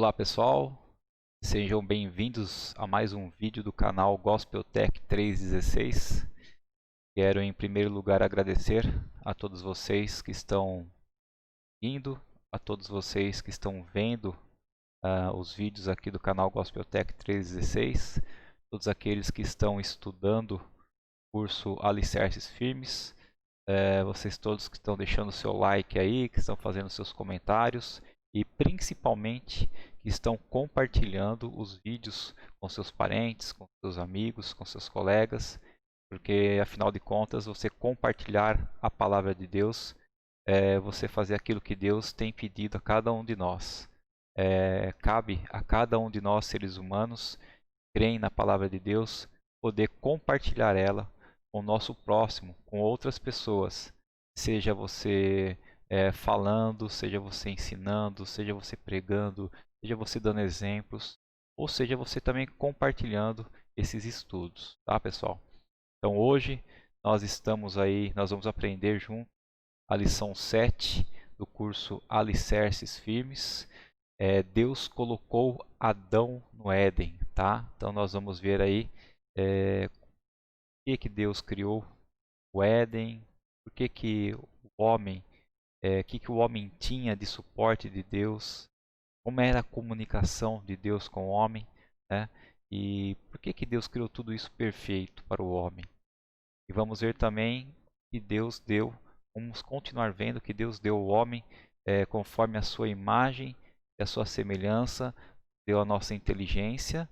Olá pessoal, sejam bem-vindos a mais um vídeo do canal Gospel Tech 316. Quero em primeiro lugar agradecer a todos vocês que estão indo, a todos vocês que estão vendo os vídeos aqui do canal Gospel Tech 316, todos aqueles que estão estudando o curso Alicerces Firmes, vocês todos que estão deixando o seu like aí, que estão fazendo seus comentários e principalmente que estão compartilhando os vídeos com seus parentes, com seus amigos, com seus colegas, porque afinal de contas você compartilhar a palavra de Deus é você fazer aquilo que Deus tem pedido a cada um de nós. Cabe a cada um de nós seres humanos, creem na palavra de Deus, poder compartilhar ela com o nosso próximo, com outras pessoas, seja você falando, seja você ensinando, seja você pregando, seja você dando exemplos, ou seja você também compartilhando esses estudos, tá pessoal? Então hoje nós vamos aprender junto a lição 7 do curso Alicerces Firmes. Deus colocou Adão no Éden, tá? Então nós vamos ver aí por que Deus criou o Éden, por que o homem, que o homem tinha de suporte de Deus, como era a comunicação de Deus com o homem, né? E por que Deus criou tudo isso perfeito para o homem. E vamos ver também que Deus deu, vamos continuar vendo que Deus deu ao homem conforme a sua imagem e a sua semelhança, deu a nossa inteligência,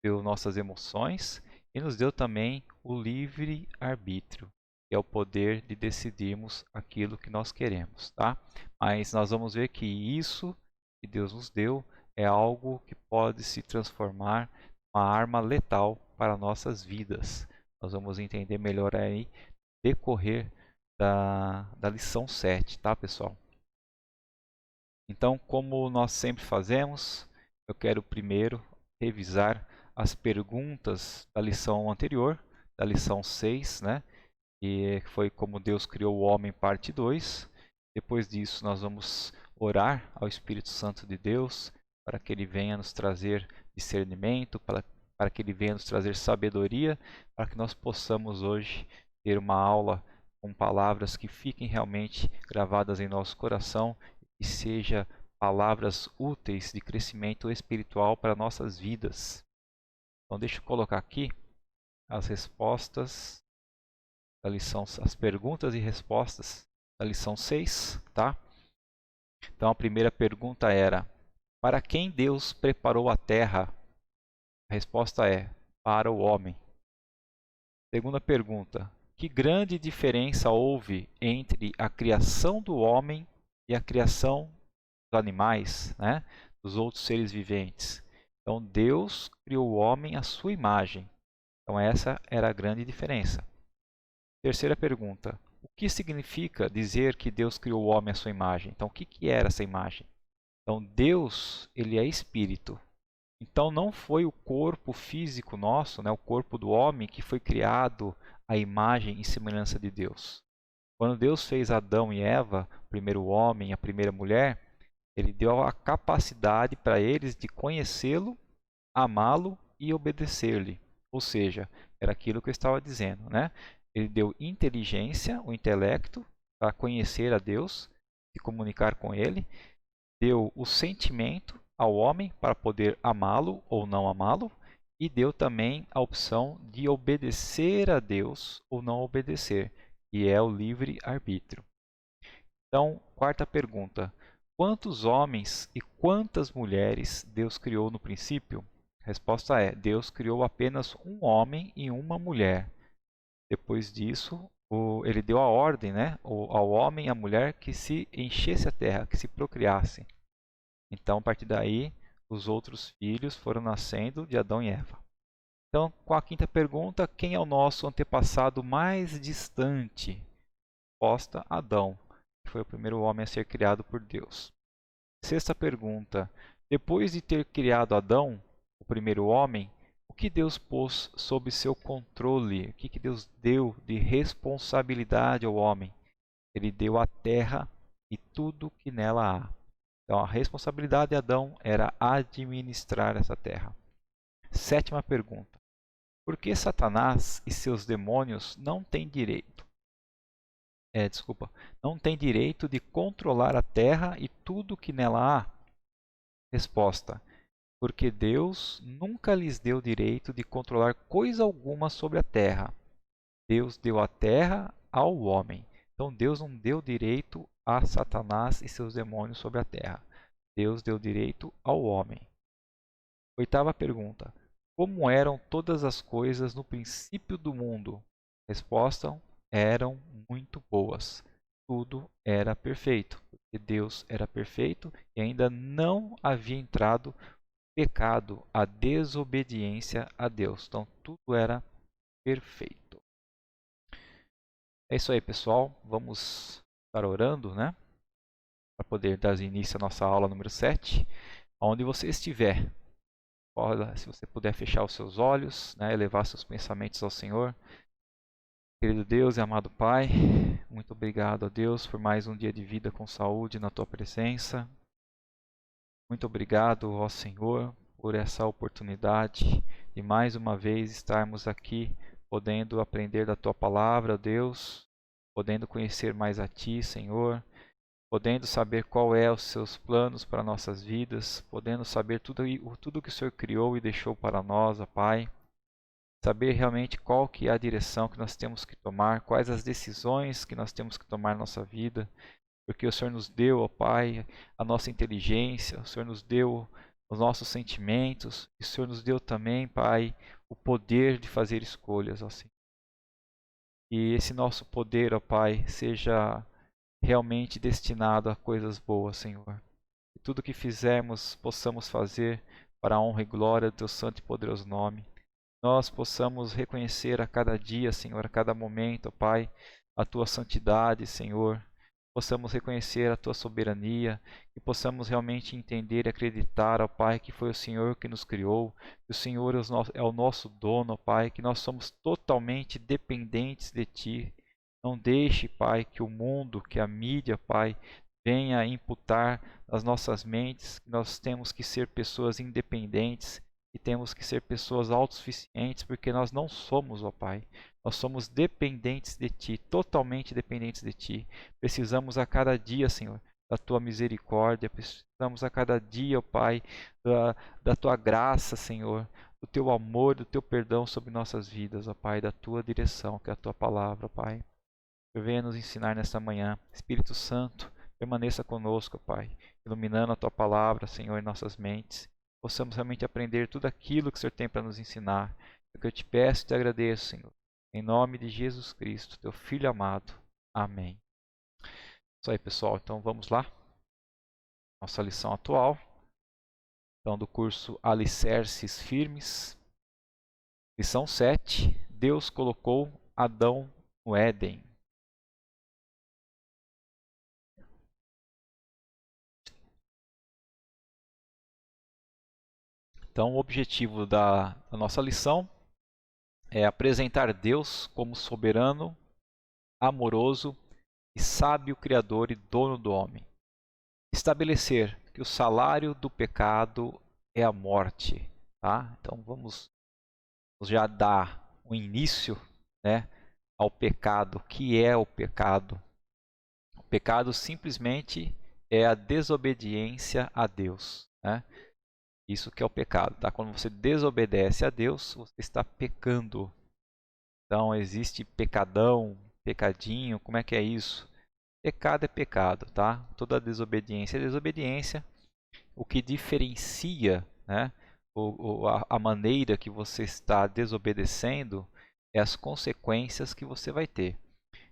deu nossas emoções e nos deu também o livre arbítrio, que é o poder de decidirmos aquilo que nós queremos, tá? Mas nós vamos ver que isso que Deus nos deu é algo que pode se transformar em uma arma letal para nossas vidas. Nós vamos entender melhor aí decorrer da lição 7, tá, pessoal? Então, como nós sempre fazemos, eu quero primeiro revisar as perguntas da lição anterior, da lição 6, né? E foi como Deus criou o homem, parte 2. Depois disso, nós vamos orar ao Espírito Santo de Deus para que ele venha nos trazer discernimento, para que ele venha nos trazer sabedoria, para que nós possamos hoje ter uma aula com palavras que fiquem realmente gravadas em nosso coração e seja palavras úteis de crescimento espiritual para nossas vidas. Então deixa eu colocar aqui as respostas da lição, as perguntas e respostas da lição 6, tá? Então a primeira pergunta era: para quem Deus preparou a terra? A resposta é: para o homem. Segunda pergunta: que grande diferença houve entre a criação do homem e a criação dos animais, né? Dos outros seres viventes? Então Deus criou o homem à sua imagem. Então essa era a grande diferença. Terceira pergunta: o que significa dizer que Deus criou o homem à sua imagem? Então, o que era essa imagem? Então, Deus, ele é espírito. Então, não foi o corpo físico nosso, né, o corpo do homem, que foi criado à imagem e semelhança de Deus. Quando Deus fez Adão e Eva, o primeiro homem e a primeira mulher, ele deu a capacidade para eles de conhecê-lo, amá-lo e obedecer-lhe. Ou seja, era aquilo que eu estava dizendo, né? Ele deu inteligência, o intelecto, para conhecer a Deus, se comunicar com Ele. Deu o sentimento ao homem para poder amá-lo ou não amá-lo. E deu também a opção de obedecer a Deus ou não obedecer, que é o livre-arbítrio. Então, quarta pergunta: quantos homens e quantas mulheres Deus criou no princípio? A resposta é: Deus criou apenas um homem e uma mulher. Depois disso, ele deu a ordem, né, ao homem e à mulher que se enchesse a terra, que se procriassem. Então, a partir daí, os outros filhos foram nascendo de Adão e Eva. Então, com a quinta pergunta: quem é o nosso antepassado mais distante? Resposta: Adão, que foi o primeiro homem a ser criado por Deus. Sexta pergunta: depois de ter criado Adão, o primeiro homem, o que Deus pôs sob seu controle? O que Deus deu de responsabilidade ao homem? Ele deu a terra e tudo que nela há. Então a responsabilidade de Adão era administrar essa terra. Sétima pergunta: por que Satanás e seus demônios não têm direito de controlar a terra e tudo que nela há? Resposta: porque Deus nunca lhes deu direito de controlar coisa alguma sobre a terra. Deus deu a terra ao homem. Então Deus não deu direito a Satanás e seus demônios sobre a terra. Deus deu direito ao homem. Oitava pergunta: como eram todas as coisas no princípio do mundo? Resposta: eram muito boas. Tudo era perfeito, porque Deus era perfeito e ainda não havia entrado pecado, a desobediência a Deus. Então tudo era perfeito. É isso aí, pessoal. Vamos estar orando, né? Para poder dar início à nossa aula número 7. Onde você estiver, se você puder fechar os seus olhos, né? Elevar seus pensamentos ao Senhor. Querido Deus e amado Pai, muito obrigado a Deus por mais um dia de vida com saúde na Tua presença. Muito obrigado, ó Senhor, por essa oportunidade de mais uma vez estarmos aqui, podendo aprender da Tua palavra, Deus, podendo conhecer mais a Ti, Senhor, podendo saber qual é os Seus planos para nossas vidas, podendo saber tudo que o Senhor criou e deixou para nós, ó Pai, saber realmente qual que é a direção que nós temos que tomar, quais as decisões que nós temos que tomar na nossa vida, porque o Senhor nos deu, ó Pai, a nossa inteligência, o Senhor nos deu os nossos sentimentos, e o Senhor nos deu também, Pai, o poder de fazer escolhas, ó Senhor. E esse nosso poder, ó Pai, seja realmente destinado a coisas boas, Senhor. E tudo que fizermos, possamos fazer para a honra e glória do Teu santo e poderoso nome. Nós possamos reconhecer a cada dia, Senhor, a cada momento, ó Pai, a Tua santidade, Senhor. Possamos reconhecer a Tua soberania e possamos realmente entender e acreditar, ó Pai, que foi o Senhor que nos criou, que o Senhor é o nosso dono, ó Pai, que nós somos totalmente dependentes de Ti. Não deixe, Pai, que o mundo, que a mídia, Pai, venha imputar nas nossas mentes que nós temos que ser pessoas independentes e temos que ser pessoas autossuficientes, porque nós não somos, ó Pai. Nós somos dependentes de Ti, totalmente dependentes de Ti. Precisamos a cada dia, Senhor, da Tua misericórdia. Precisamos a cada dia, ó Pai, da Tua graça, Senhor, do Teu amor, do Teu perdão sobre nossas vidas, ó Pai, da Tua direção, que é a Tua palavra, ó Pai. Venha nos ensinar nesta manhã. Espírito Santo, permaneça conosco, ó Pai, iluminando a Tua palavra, Senhor, em nossas mentes. Possamos realmente aprender tudo aquilo que o Senhor tem para nos ensinar. É o que eu te peço e te agradeço, Senhor. Em nome de Jesus Cristo, Teu Filho amado. Amém. Isso aí, pessoal. Então vamos lá. Nossa lição atual. Então, do curso Alicerces Firmes. Lição 7. Deus colocou Adão no Éden. Então, o objetivo da nossa lição é apresentar Deus como soberano, amoroso e sábio Criador e dono do homem. Estabelecer que o salário do pecado é a morte. Tá? Então, vamos já dar um início, né, ao pecado. O que é o pecado? O pecado simplesmente é a desobediência a Deus. Né? Isso que é o pecado, tá? Quando você desobedece a Deus, você está pecando. Então existe pecadão, pecadinho, como é que é isso? Pecado é pecado, tá? Toda desobediência é desobediência. O que diferencia, né, a maneira que você está desobedecendo é as consequências que você vai ter.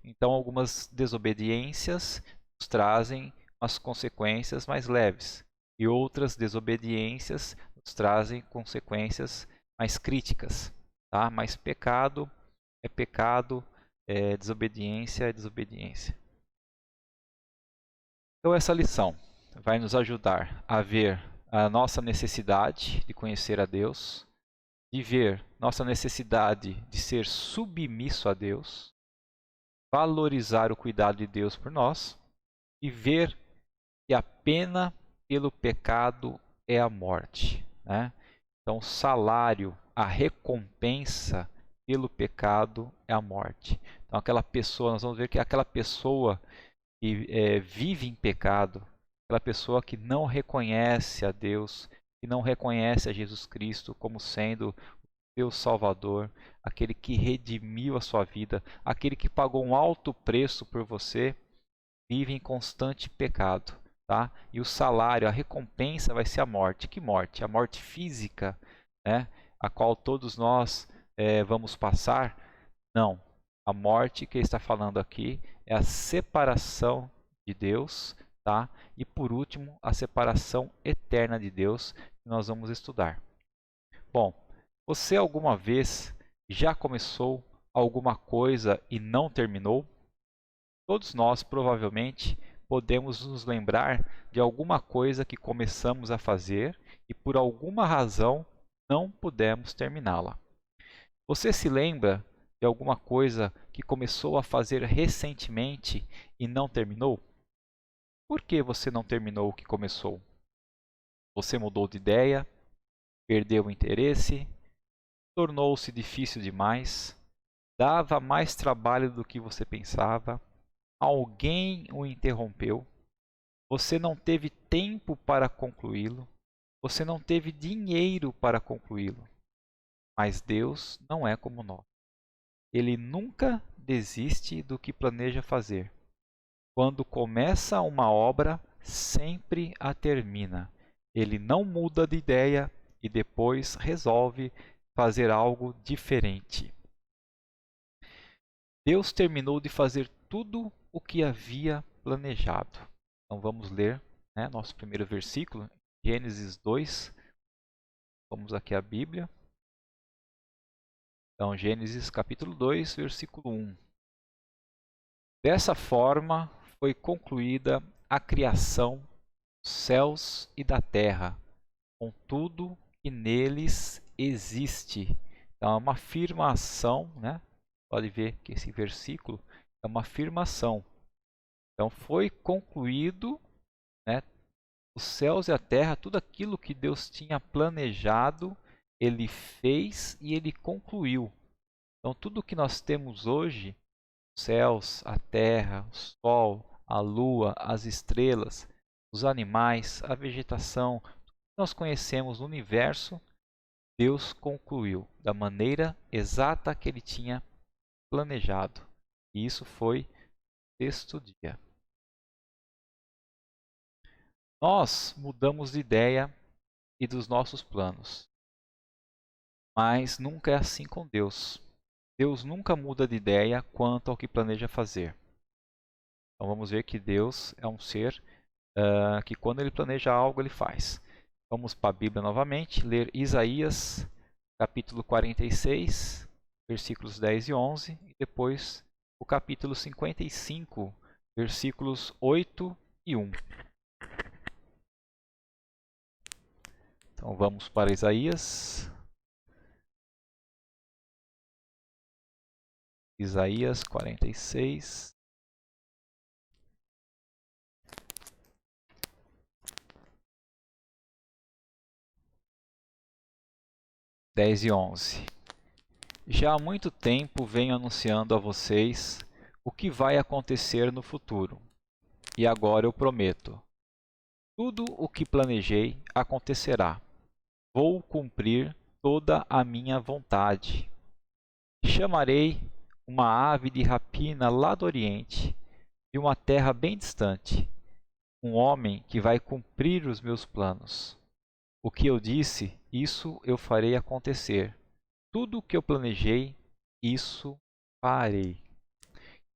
Então algumas desobediências nos trazem as consequências mais leves e outras desobediências nos trazem consequências mais críticas, tá? Mas pecado, desobediência é desobediência. Então essa lição vai nos ajudar a ver a nossa necessidade de conhecer a Deus, de ver nossa necessidade de ser submisso a Deus, valorizar o cuidado de Deus por nós e ver que a pena pelo pecado é a morte, né? Então, o salário, a recompensa pelo pecado é a morte. Então, aquela pessoa, nós vamos ver que aquela pessoa que vive em pecado, aquela pessoa que não reconhece a Deus, que não reconhece a Jesus Cristo como sendo Deus Salvador, aquele que redimiu a sua vida, aquele que pagou um alto preço por você, vive em constante pecado, tá? E o salário, a recompensa vai ser a morte. Que morte? A morte física, né? A qual todos nós vamos passar? Não. A morte que ele está falando aqui é a separação de Deus, tá? E por último, a separação eterna de Deus que nós vamos estudar. Bom, você alguma vez já começou alguma coisa e não terminou? Todos nós, provavelmente, podemos nos lembrar de alguma coisa que começamos a fazer e por alguma razão não pudemos terminá-la. Você se lembra de alguma coisa que começou a fazer recentemente e não terminou? Por que você não terminou o que começou? Você mudou de ideia? Perdeu o interesse? Tornou-se difícil demais? Dava mais trabalho do que você pensava? Alguém o interrompeu? Você não teve tempo para concluí-lo? Você não teve dinheiro para concluí-lo? Mas Deus não é como nós. Ele nunca desiste do que planeja fazer. Quando começa uma obra, sempre a termina. Ele não muda de ideia e depois resolve fazer algo diferente. Deus terminou de fazer tudo o que havia planejado. Então vamos ler, né, nosso primeiro versículo, Gênesis 2. Vamos aqui à Bíblia. Então, Gênesis capítulo 2, versículo 1. Dessa forma foi concluída a criação dos céus e da terra, com tudo que neles existe. Então, é uma afirmação, né? Pode ver que esse versículo é uma afirmação. Então, foi concluído, né, os céus e a terra, tudo aquilo que Deus tinha planejado, Ele fez e Ele concluiu. Então, tudo que nós temos hoje, os céus, a terra, o sol, a lua, as estrelas, os animais, a vegetação, tudo que nós conhecemos no universo, Deus concluiu da maneira exata que Ele tinha planejado. E isso foi o sexto dia. Nós mudamos de ideia e dos nossos planos, mas nunca é assim com Deus. Deus nunca muda de ideia quanto ao que planeja fazer. Então vamos ver que Deus é um ser que quando Ele planeja algo, Ele faz. Vamos para a Bíblia novamente, ler Isaías capítulo 46, versículos 10 e 11, e depois o capítulo 55, versículos 8 e 1. Então vamos para Isaías. Isaías 46. Dez e 11. Já há muito tempo venho anunciando a vocês o que vai acontecer no futuro. E agora eu prometo: tudo o que planejei acontecerá. Vou cumprir toda a minha vontade. Chamarei uma ave de rapina lá do Oriente, de uma terra bem distante, um homem que vai cumprir os meus planos. O que eu disse, isso eu farei acontecer. Tudo o que eu planejei, isso farei.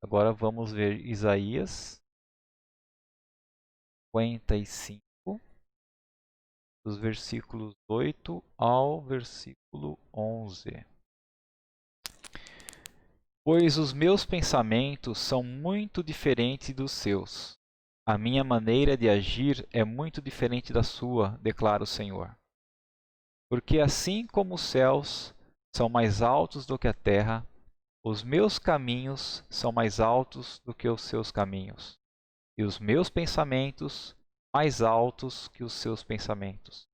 Agora vamos ver Isaías 55, dos versículos 8 ao versículo 11. Pois os meus pensamentos são muito diferentes dos seus. A minha maneira de agir é muito diferente da sua, declara o Senhor. Porque assim como os céus são mais altos do que a terra, os meus caminhos são mais altos do que os seus caminhos, e os meus pensamentos mais altos que os seus pensamentos.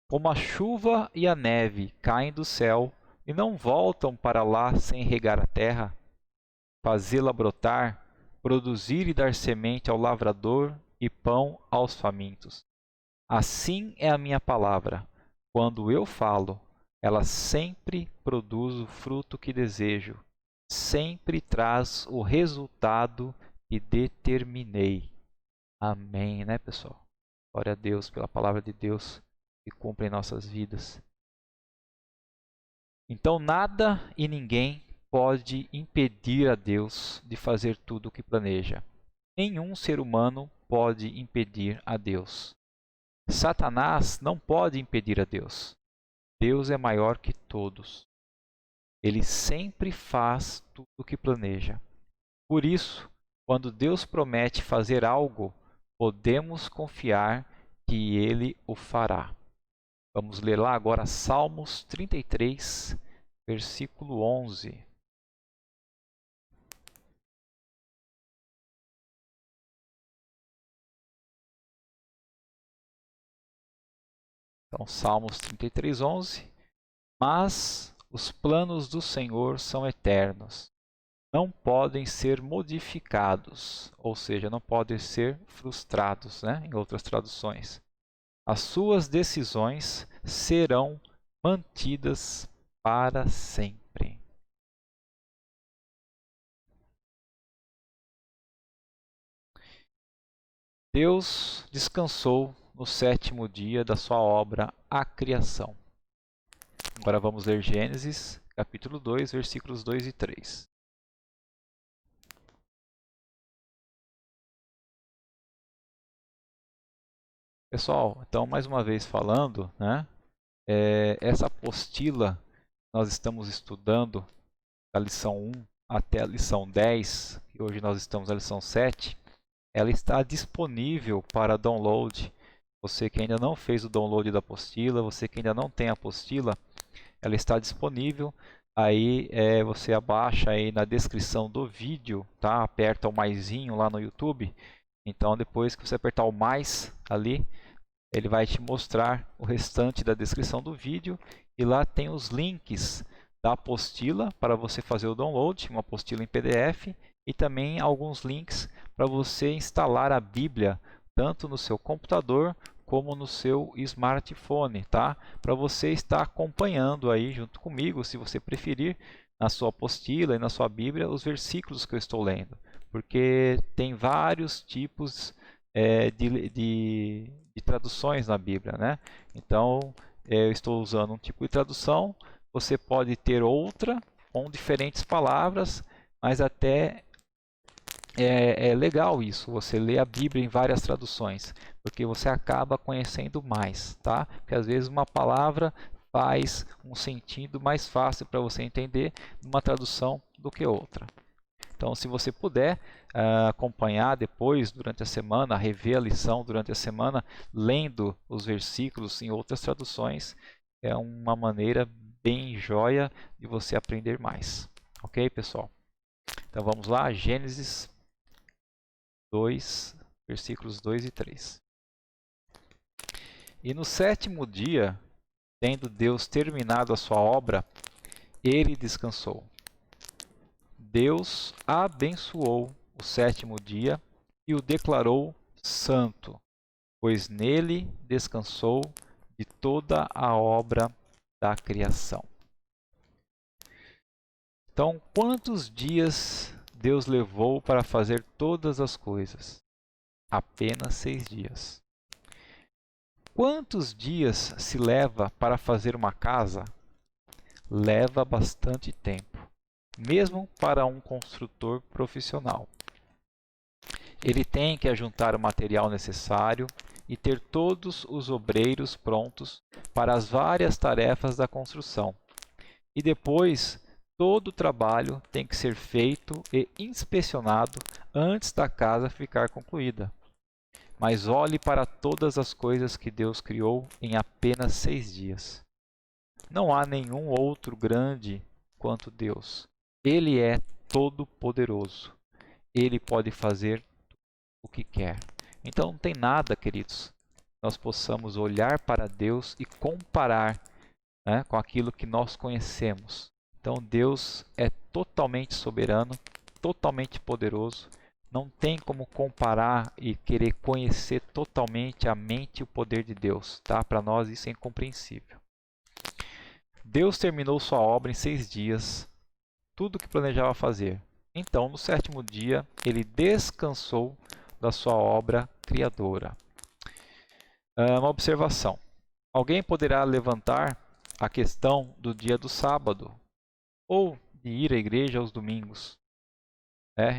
Como a chuva e a neve caem do céu e não voltam para lá sem regar a terra, fazê-la brotar, produzir e dar semente ao lavrador e pão aos famintos. Assim é a minha palavra. Quando eu falo, ela sempre produz o fruto que desejo, sempre traz o resultado que determinei. Amém, né, pessoal? Glória a Deus pela palavra de Deus que cumpre em nossas vidas. Então, nada e ninguém pode impedir a Deus de fazer tudo o que planeja. Nenhum ser humano pode impedir a Deus. Satanás não pode impedir a Deus. Deus é maior que todos. Ele sempre faz tudo o que planeja. Por isso, quando Deus promete fazer algo, podemos confiar que Ele o fará. Vamos ler lá agora Salmos 33, versículo 11. Então, Salmos 33, 11. Mas os planos do Senhor são eternos, não podem ser modificados, ou seja, não podem ser frustrados, né? Em outras traduções. As suas decisões serão mantidas para sempre. Deus descansou no sétimo dia da sua obra, a criação. Agora vamos ler Gênesis, capítulo 2, versículos 2 e 3. Pessoal, então mais uma vez falando, né? Essa apostila nós estamos estudando da lição 1 até a lição 10, e hoje nós estamos na lição 7, ela está disponível para download. Você que ainda não fez o download da apostila, você que ainda não tem a apostila, ela está disponível. Aí você abaixa aí na descrição do vídeo, tá? Aperta o maisinho lá no YouTube. Então depois que você apertar o mais ali, ele vai te mostrar o restante da descrição do vídeo e lá tem os links da apostila para você fazer o download, uma apostila em PDF, e também alguns links para você instalar a Bíblia tanto no seu computador como no seu smartphone, tá? Para você estar acompanhando aí junto comigo, se você preferir, na sua apostila e na sua Bíblia, os versículos que eu estou lendo, porque tem vários tipos de traduções na Bíblia, né? Então, eu estou usando um tipo de tradução, você pode ter outra com diferentes palavras, mas até é legal isso, você lê a Bíblia em várias traduções, porque você acaba conhecendo mais, tá? Porque às vezes uma palavra faz um sentido mais fácil para você entender numa tradução do que outra. Então, se você puder acompanhar depois, durante a semana, rever a lição durante a semana, lendo os versículos em outras traduções, é uma maneira bem joia de você aprender mais. Ok, pessoal? Então, vamos lá, Gênesis 2, versículos 2 e 3. E no sétimo dia, tendo Deus terminado a sua obra, ele descansou. Deus abençoou o sétimo dia e o declarou santo, pois nele descansou de toda a obra da criação. Então, quantos dias Deus levou para fazer todas as coisas? Apenas 6 dias. Quantos dias se leva para fazer uma casa? Leva bastante tempo, mesmo para um construtor profissional. Ele tem que ajuntar o material necessário e ter todos os obreiros prontos para as várias tarefas da construção. E depois, todo o trabalho tem que ser feito e inspecionado antes da casa ficar concluída. Mas olhe para todas as coisas que Deus criou em apenas 6 dias. Não há nenhum outro grande quanto Deus. Ele é todo-poderoso. Ele pode fazer o que quer. Então não tem nada, queridos, nós possamos olhar para Deus e comparar, né, com aquilo que nós conhecemos. Então Deus é totalmente soberano, totalmente poderoso. Não tem como comparar e querer conhecer totalmente a mente e o poder de Deus. Tá? Para nós isso é incompreensível. Deus terminou sua obra em 6 dias, tudo o que planejava fazer. Então, no 7º dia, ele descansou da sua obra criadora. Uma observação. Alguém poderá levantar a questão do dia do sábado ou de ir à igreja aos domingos.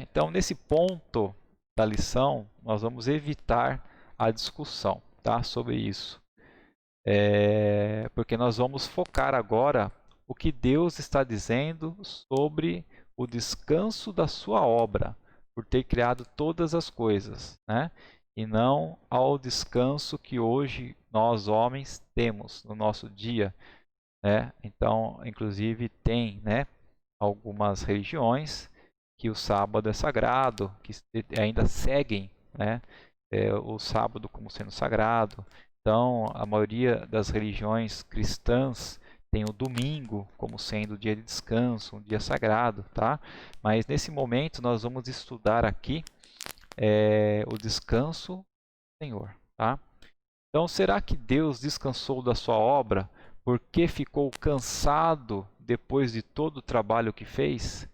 Então, nesse ponto da lição, nós vamos evitar a discussão, tá, sobre isso. Porque nós vamos focar agora o que Deus está dizendo sobre o descanso da sua obra, por ter criado todas as coisas, né? E não ao descanso que hoje nós homens temos no nosso dia, né? Então, inclusive tem, né, algumas religiões que o sábado é sagrado, que ainda seguem, né, o sábado como sendo sagrado. Então, a maioria das religiões cristãs tem o domingo como sendo o dia de descanso, um dia sagrado, tá? Mas nesse momento nós vamos estudar aqui o descanso do Senhor, tá? Então, será que Deus descansou da sua obra porque ficou cansado depois de todo o trabalho que fez?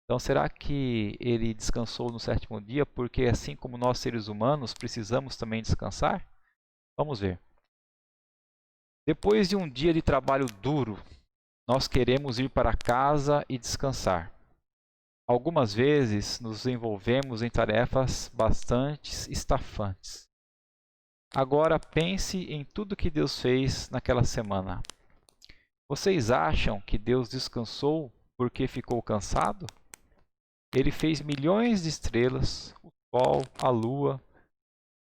Então, será que ele descansou no 7º dia porque, assim como nós seres humanos, precisamos também descansar? Vamos ver. Depois de um dia de trabalho duro, nós queremos ir para casa e descansar. Algumas vezes nos envolvemos em tarefas bastante estafantes. Agora pense em tudo que Deus fez naquela semana. Vocês acham que Deus descansou porque ficou cansado? Ele fez milhões de estrelas, o sol, a lua.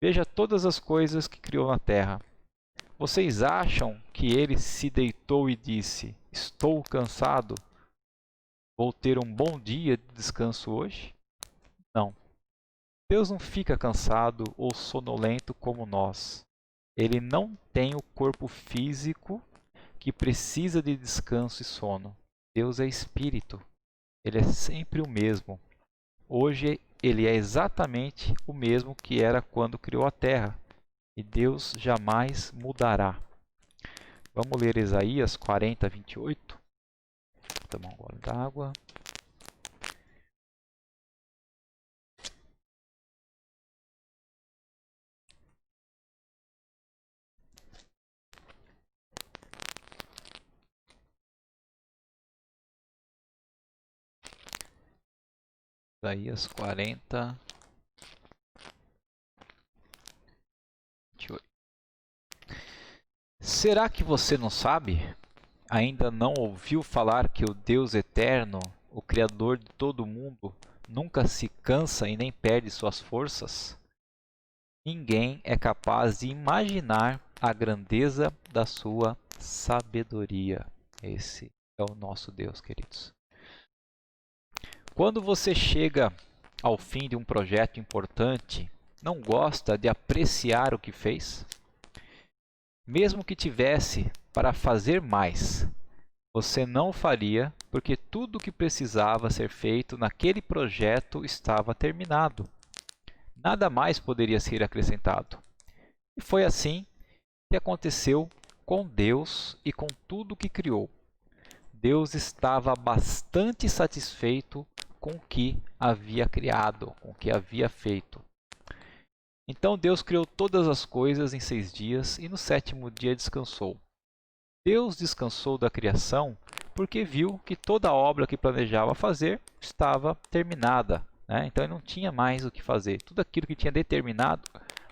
Veja todas as coisas que criou na terra. Vocês acham que ele se deitou e disse: Estou cansado, vou ter um bom dia de descanso hoje? Não. Deus não fica cansado ou sonolento como nós. Ele não tem o corpo físico que precisa de descanso e sono. Deus é espírito. Ele é sempre o mesmo. Hoje ele é exatamente o mesmo que era quando criou a terra. E Deus jamais mudará. Vamos ler Isaías 40, 28. Vou tomar um gole d'água. Isaías 40, 28. Será que você não sabe? Ainda não ouviu falar que o Deus eterno, o Criador de todo o mundo, nunca se cansa e nem perde suas forças? Ninguém é capaz de imaginar a grandeza da sua sabedoria. Esse é o nosso Deus, queridos. Quando você chega ao fim de um projeto importante, não gosta de apreciar o que fez? Mesmo que tivesse para fazer mais, você não faria porque tudo o que precisava ser feito naquele projeto estava terminado. Nada mais poderia ser acrescentado. E foi assim que aconteceu com Deus e com tudo o que criou. Deus estava bastante satisfeito com o que havia criado, com o que havia feito. Então Deus criou todas as coisas em 6 dias e no 7º dia descansou. Deus descansou da criação porque viu que toda a obra que planejava fazer estava terminada, né? Então ele não tinha mais o que fazer. Tudo aquilo que tinha determinado,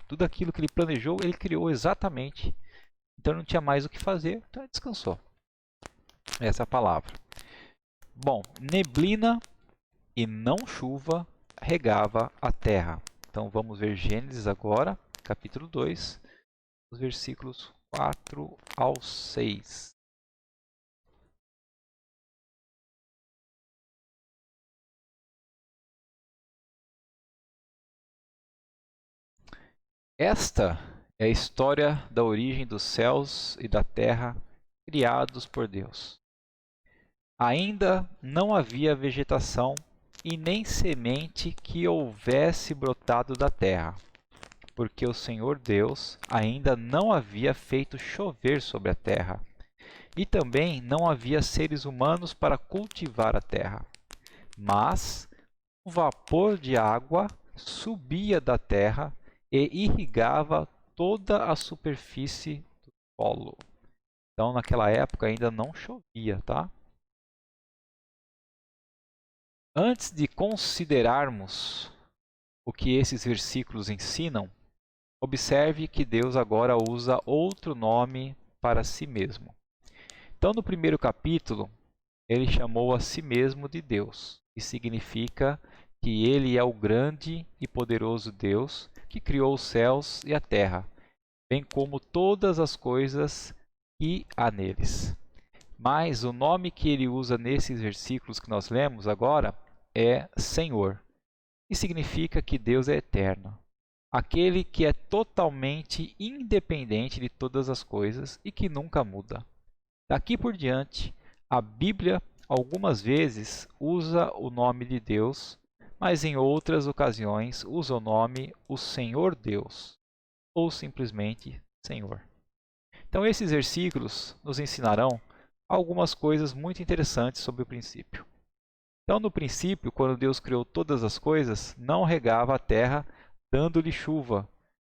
tudo aquilo que ele planejou, ele criou exatamente. Então ele não tinha mais o que fazer, então ele descansou. Essa é a palavra. Bom, neblina e não chuva regava a terra. Então vamos ver Gênesis agora, capítulo 2, os versículos 4 ao 6. Esta é a história da origem dos céus e da terra criados por Deus. Ainda não havia vegetação e nem semente que houvesse brotado da terra, porque o Senhor Deus ainda não havia feito chover sobre a terra, e também não havia seres humanos para cultivar a terra. Mas o vapor de água subia da terra e irrigava toda a superfície do solo. Então, naquela época ainda não chovia, tá? Antes de considerarmos o que esses versículos ensinam, observe que Deus agora usa outro nome para si mesmo. Então, no primeiro capítulo, ele chamou a si mesmo de Deus, que significa que ele é o grande e poderoso Deus que criou os céus e a terra, bem como todas as coisas que há neles. Mas o nome que ele usa nesses versículos que nós lemos agora é Senhor, e significa que Deus é eterno, aquele que é totalmente independente de todas as coisas e que nunca muda. Daqui por diante, a Bíblia algumas vezes usa o nome de Deus, mas em outras ocasiões usa o nome o Senhor Deus, ou simplesmente Senhor. Então, esses versículos nos ensinarão algumas coisas muito interessantes sobre o princípio. Então, no princípio, quando Deus criou todas as coisas, não regava a terra dando-lhe chuva.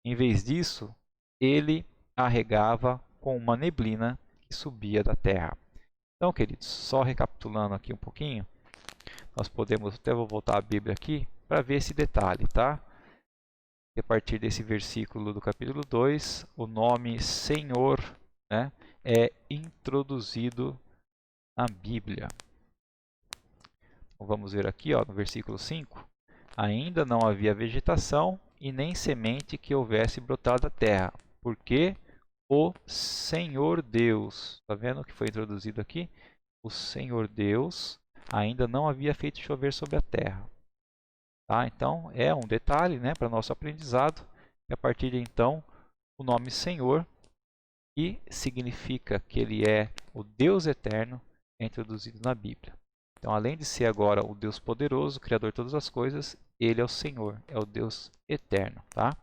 Em vez disso, ele a regava com uma neblina que subia da terra. Então, queridos, só recapitulando aqui um pouquinho, nós podemos, até vou voltar a Bíblia aqui, para ver esse detalhe, tá? E a partir desse versículo do capítulo 2, o nome Senhor, né, é introduzido na Bíblia. Então, vamos ver aqui, ó, no versículo 5. Ainda não havia vegetação e nem semente que houvesse brotado da terra, porque o Senhor Deus, está vendo o que foi introduzido aqui? O Senhor Deus ainda não havia feito chover sobre a terra. Tá? Então, é um detalhe, né, para nosso aprendizado. E a partir de então, o nome Senhor, que significa que Ele é o Deus eterno, é introduzido na Bíblia. Então, além de ser agora o Deus poderoso, Criador de todas as coisas, Ele é o Senhor, é o Deus eterno. Tá?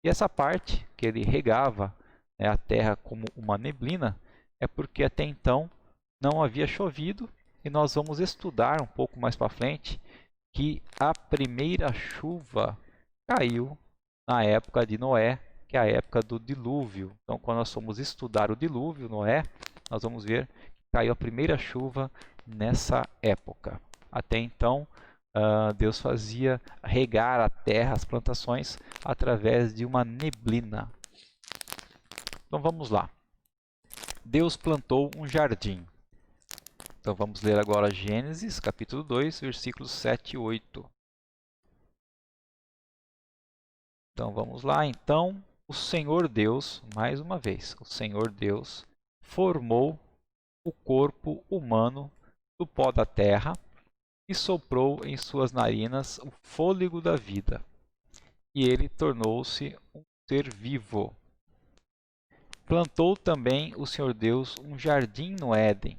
E essa parte que Ele regava, né, a terra como uma neblina, é porque até então não havia chovido, e nós vamos estudar um pouco mais para frente que a primeira chuva caiu na época de Noé, que é a época do dilúvio. Então, quando nós formos estudar o dilúvio, Noé, nós vamos ver que caiu a primeira chuva nessa época. Até então, Deus fazia regar a terra, as plantações, através de uma neblina. Então, vamos lá. Deus plantou um jardim. Então vamos ler agora Gênesis, capítulo 2, versículos 7 e 8. Então vamos lá. Então o Senhor Deus, mais uma vez, o Senhor Deus formou o corpo humano do pó da terra e soprou em suas narinas o fôlego da vida. E ele tornou-se um ser vivo. Plantou também o Senhor Deus um jardim no Éden,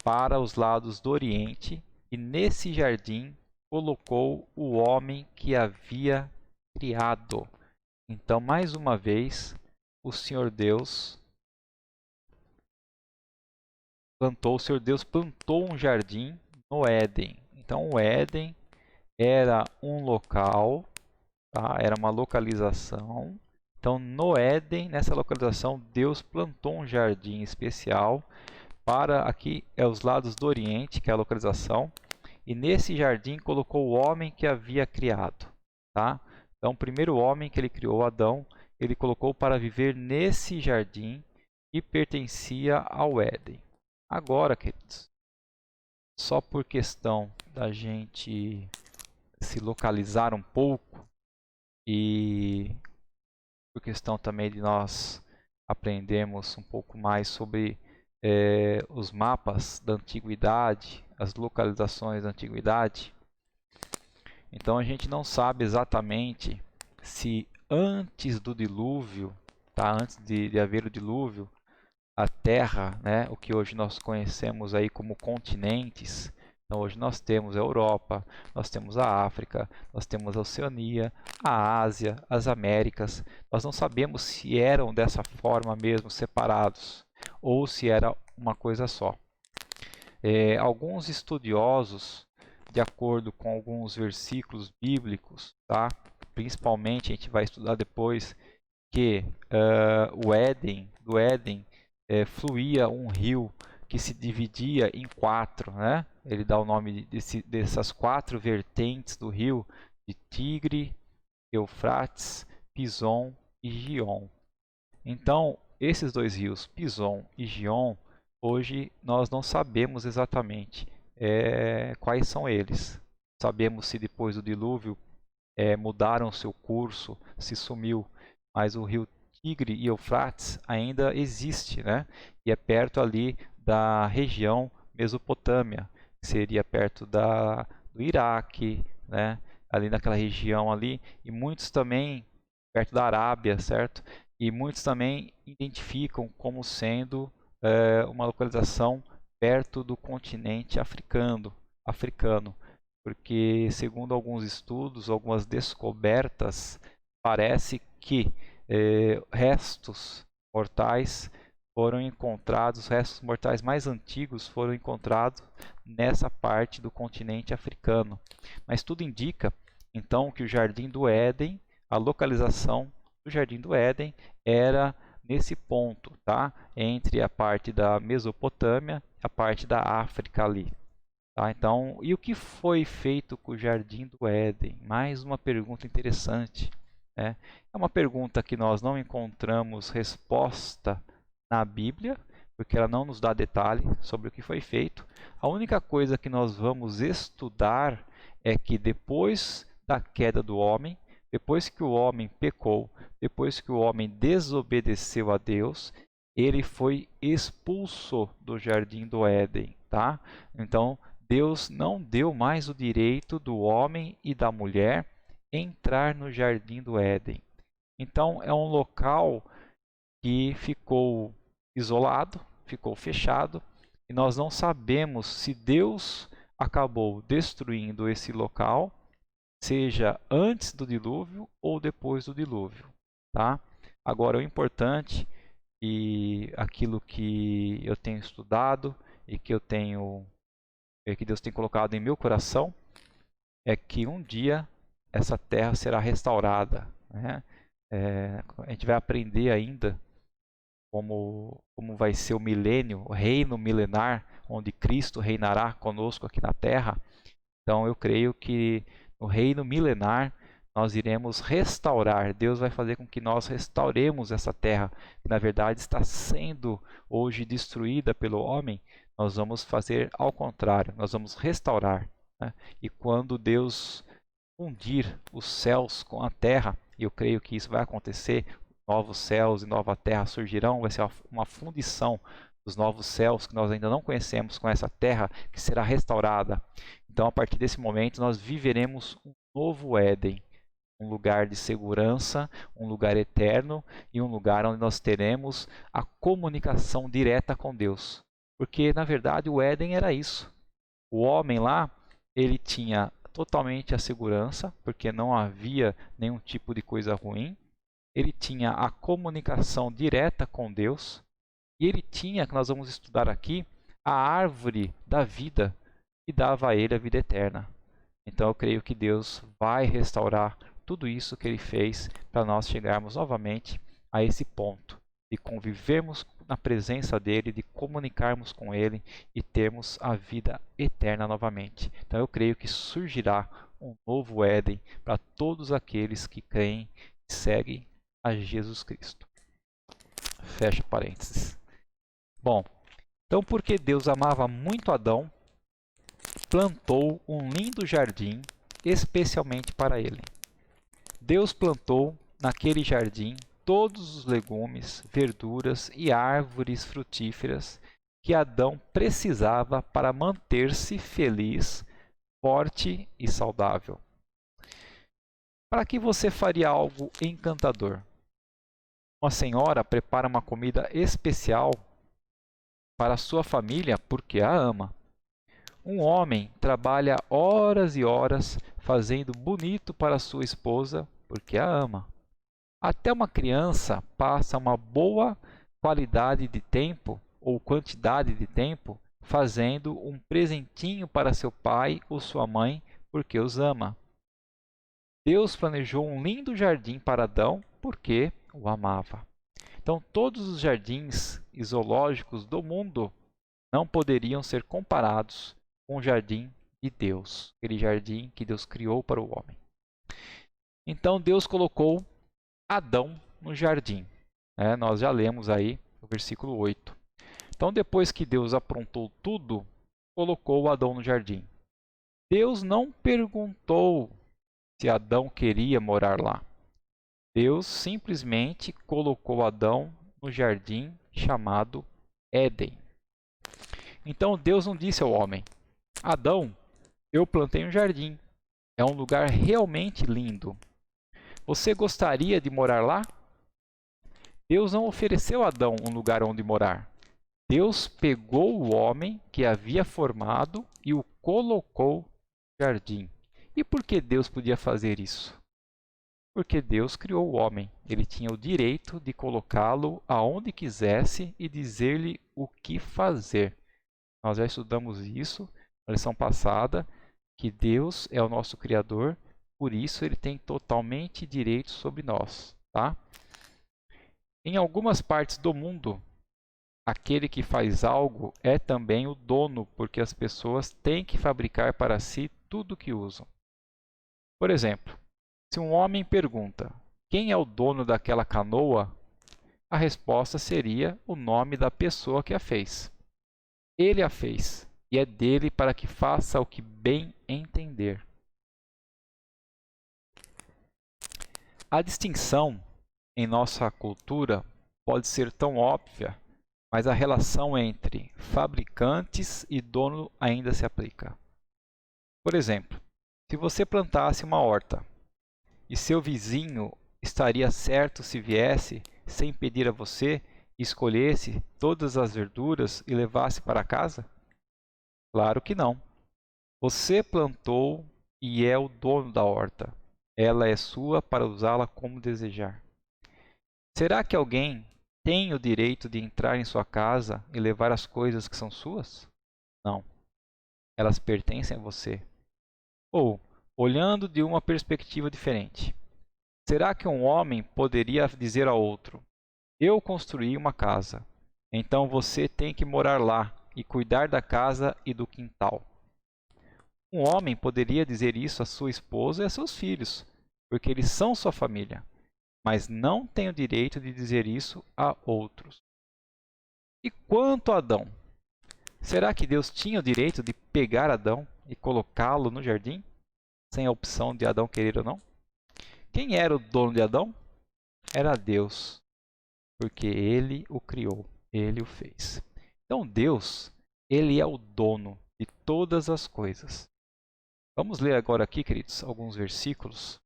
para os lados do Oriente, e nesse jardim colocou o homem que havia criado. Então, mais uma vez, o Senhor Deus plantou um jardim no Éden. Então, o Éden era um local, tá? Era uma localização. Então, no Éden, nessa localização, Deus plantou um jardim especial para aqui é os lados do Oriente, que é a localização, e nesse jardim colocou o homem que havia criado, tá? Então, o primeiro homem que ele criou, Adão, ele colocou para viver nesse jardim que pertencia ao Éden. Agora, queridos, só por questão da gente se localizar um pouco e por questão também de nós aprendermos um pouco mais sobre os mapas da antiguidade, as localizações da antiguidade. Então a gente não sabe exatamente se antes do dilúvio, tá? Antes de haver o dilúvio, a Terra, né, o que hoje nós conhecemos aí como continentes. Então hoje nós temos a Europa, nós temos a África, nós temos a Oceania, a Ásia, as Américas. Nós não sabemos se eram dessa forma mesmo, separados, ou se era uma coisa só. Alguns estudiosos, de acordo com alguns versículos bíblicos, tá? Principalmente a gente vai estudar depois que do Éden fluía um rio que se dividia em quatro, né? Ele dá o nome dessas quatro vertentes do rio, de Tigre, Eufrates, Pison e Gion. Então, esses dois rios, Pison e Gion, hoje nós não sabemos exatamente quais são eles. Sabemos se depois do dilúvio mudaram seu curso, se sumiu, mas o rio Tigre e Eufrates ainda existe, né? E é perto ali da região Mesopotâmia, que seria perto do Iraque, né? Ali naquela região ali, e muitos também perto da Arábia, certo? E muitos também identificam como sendo uma localização perto do continente africano, porque segundo alguns estudos, algumas descobertas, parece que restos mortais foram encontrados, os restos mortais mais antigos foram encontrados nessa parte do continente africano. Mas tudo indica, então, que o Jardim do Éden, a localização do Jardim do Éden era nesse ponto, tá? Entre a parte da Mesopotâmia e a parte da África ali. Tá? Então, e o que foi feito com o Jardim do Éden? Mais uma pergunta interessante. Né? É uma pergunta que nós não encontramos resposta na Bíblia, porque ela não nos dá detalhe sobre o que foi feito. A única coisa que nós vamos estudar é que depois da queda do homem, depois que o homem pecou, depois que o homem desobedeceu a Deus, ele foi expulso do Jardim do Éden, tá? Então, Deus não deu mais o direito do homem e da mulher entrar no Jardim do Éden. Então, é um local que ficou isolado, ficou fechado, e nós não sabemos se Deus acabou destruindo esse local, seja antes do dilúvio ou depois do dilúvio, tá? Agora, o importante e aquilo que eu tenho estudado e que que Deus tem colocado em meu coração é que um dia essa terra será restaurada, né? A gente vai aprender ainda como vai ser o milênio, o reino milenar, onde Cristo reinará conosco aqui na terra. Então eu creio que no reino milenar nós iremos restaurar. Deus vai fazer com que nós restauremos essa terra, que na verdade está sendo hoje destruída pelo homem. Nós vamos fazer ao contrário, nós vamos restaurar. Né? E quando Deus fundir os céus com a terra, e eu creio que isso vai acontecer, novos céus e nova terra surgirão, vai ser uma fundição dos novos céus que nós ainda não conhecemos com essa terra que será restaurada. Então, a partir desse momento, nós viveremos um novo Éden, um lugar de segurança, um lugar eterno e um lugar onde nós teremos a comunicação direta com Deus. Porque, na verdade, o Éden era isso. O homem lá, ele tinha totalmente a segurança, porque não havia nenhum tipo de coisa ruim. Ele tinha a comunicação direta com Deus. E ele tinha, que nós vamos estudar aqui, a árvore da vida, que dava a ele a vida eterna. Então eu creio que Deus vai restaurar tudo isso que ele fez para nós chegarmos novamente a esse ponto de convivermos na presença dele, de comunicarmos com ele e termos a vida eterna novamente. Então eu creio que surgirá um novo Éden para todos aqueles que creem e seguem a Jesus Cristo. Fecha parênteses. Bom, então porque Deus amava muito Adão, plantou um lindo jardim especialmente para ele. Deus plantou naquele jardim todos os legumes, verduras e árvores frutíferas que Adão precisava para manter-se feliz, forte e saudável. Para que você faria algo encantador? Uma senhora prepara uma comida especial para sua família porque a ama. Um homem trabalha horas e horas fazendo bonito para sua esposa porque a ama. Até uma criança passa uma boa qualidade de tempo ou quantidade de tempo fazendo um presentinho para seu pai ou sua mãe porque os ama. Deus planejou um lindo jardim para Adão porque o amava. Então, todos os jardins e zoológicos do mundo não poderiam ser comparados com o jardim de Deus, aquele jardim que Deus criou para o homem. Então, Deus colocou Adão no jardim. Nós já lemos aí o versículo 8. Então, depois que Deus aprontou tudo, colocou Adão no jardim. Deus não perguntou se Adão queria morar lá. Deus simplesmente colocou Adão no jardim chamado Éden. Então Deus não disse ao homem: Adão, eu plantei um jardim. É um lugar realmente lindo. Você gostaria de morar lá? Deus não ofereceu a Adão um lugar onde morar. Deus pegou o homem que havia formado e o colocou no jardim. E por que Deus podia fazer isso? Porque Deus criou o homem. Ele tinha o direito de colocá-lo aonde quisesse e dizer-lhe o que fazer. Nós já estudamos isso na lição passada, que Deus é o nosso Criador, por isso ele tem totalmente direito sobre nós. Tá? Em algumas partes do mundo, aquele que faz algo é também o dono, porque as pessoas têm que fabricar para si tudo o que usam. Por exemplo, se um homem pergunta: quem é o dono daquela canoa? A resposta seria o nome da pessoa que a fez. Ele a fez, e é dele para que faça o que bem entender. A distinção em nossa cultura pode ser tão óbvia, mas a relação entre fabricantes e dono ainda se aplica. Por exemplo, se você plantasse uma horta e seu vizinho estaria certo se viesse, sem pedir a você, escolhesse todas as verduras e levasse para casa? Claro que não. Você plantou e é o dono da horta. Ela é sua para usá-la como desejar. Será que alguém tem o direito de entrar em sua casa e levar as coisas que são suas? Não. Elas pertencem a você. Ou, olhando de uma perspectiva diferente, será que um homem poderia dizer a outro: eu construí uma casa, então você tem que morar lá e cuidar da casa e do quintal? Um homem poderia dizer isso à sua esposa e a seus filhos, porque eles são sua família, mas não tem o direito de dizer isso a outros. E quanto a Adão? Será que Deus tinha o direito de pegar Adão e colocá-lo no jardim, sem a opção de Adão querer ou não? Quem era o dono de Adão? Era Deus, porque ele o criou, ele o fez. Então Deus, ele é o dono de todas as coisas. Vamos ler agora aqui, queridos, alguns versículos.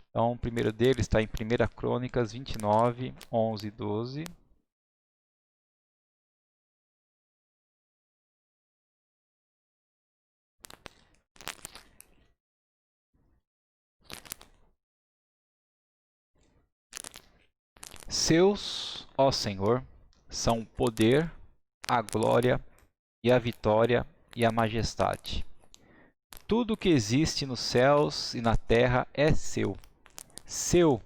Então, o primeiro deles está em 1 Crônicas 29, 11 e 12. Seus, ó Senhor, são o poder, a glória e a vitória e a majestade. Tudo que existe nos céus e na terra é seu. Seu,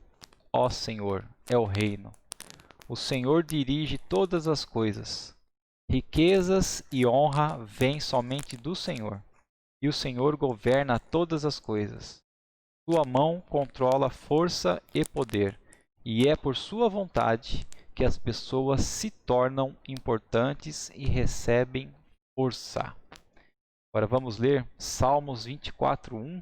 ó Senhor, é o reino. O Senhor dirige todas as coisas. Riquezas e honra vêm somente do Senhor, e o Senhor governa todas as coisas. Sua mão controla força e poder, e é por sua vontade que as pessoas se tornam importantes e recebem força. Agora vamos ler Salmos 24, 1.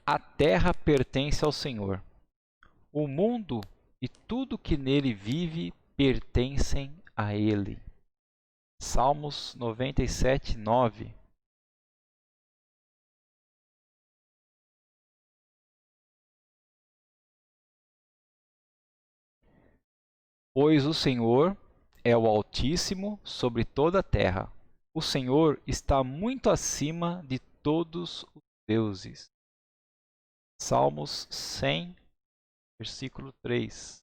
A terra pertence ao Senhor, o mundo e tudo que nele vive pertencem a ele. Salmos 97, 9. Pois o Senhor é o Altíssimo sobre toda a terra. O Senhor está muito acima de todos os deuses. Salmos 100, versículo 3.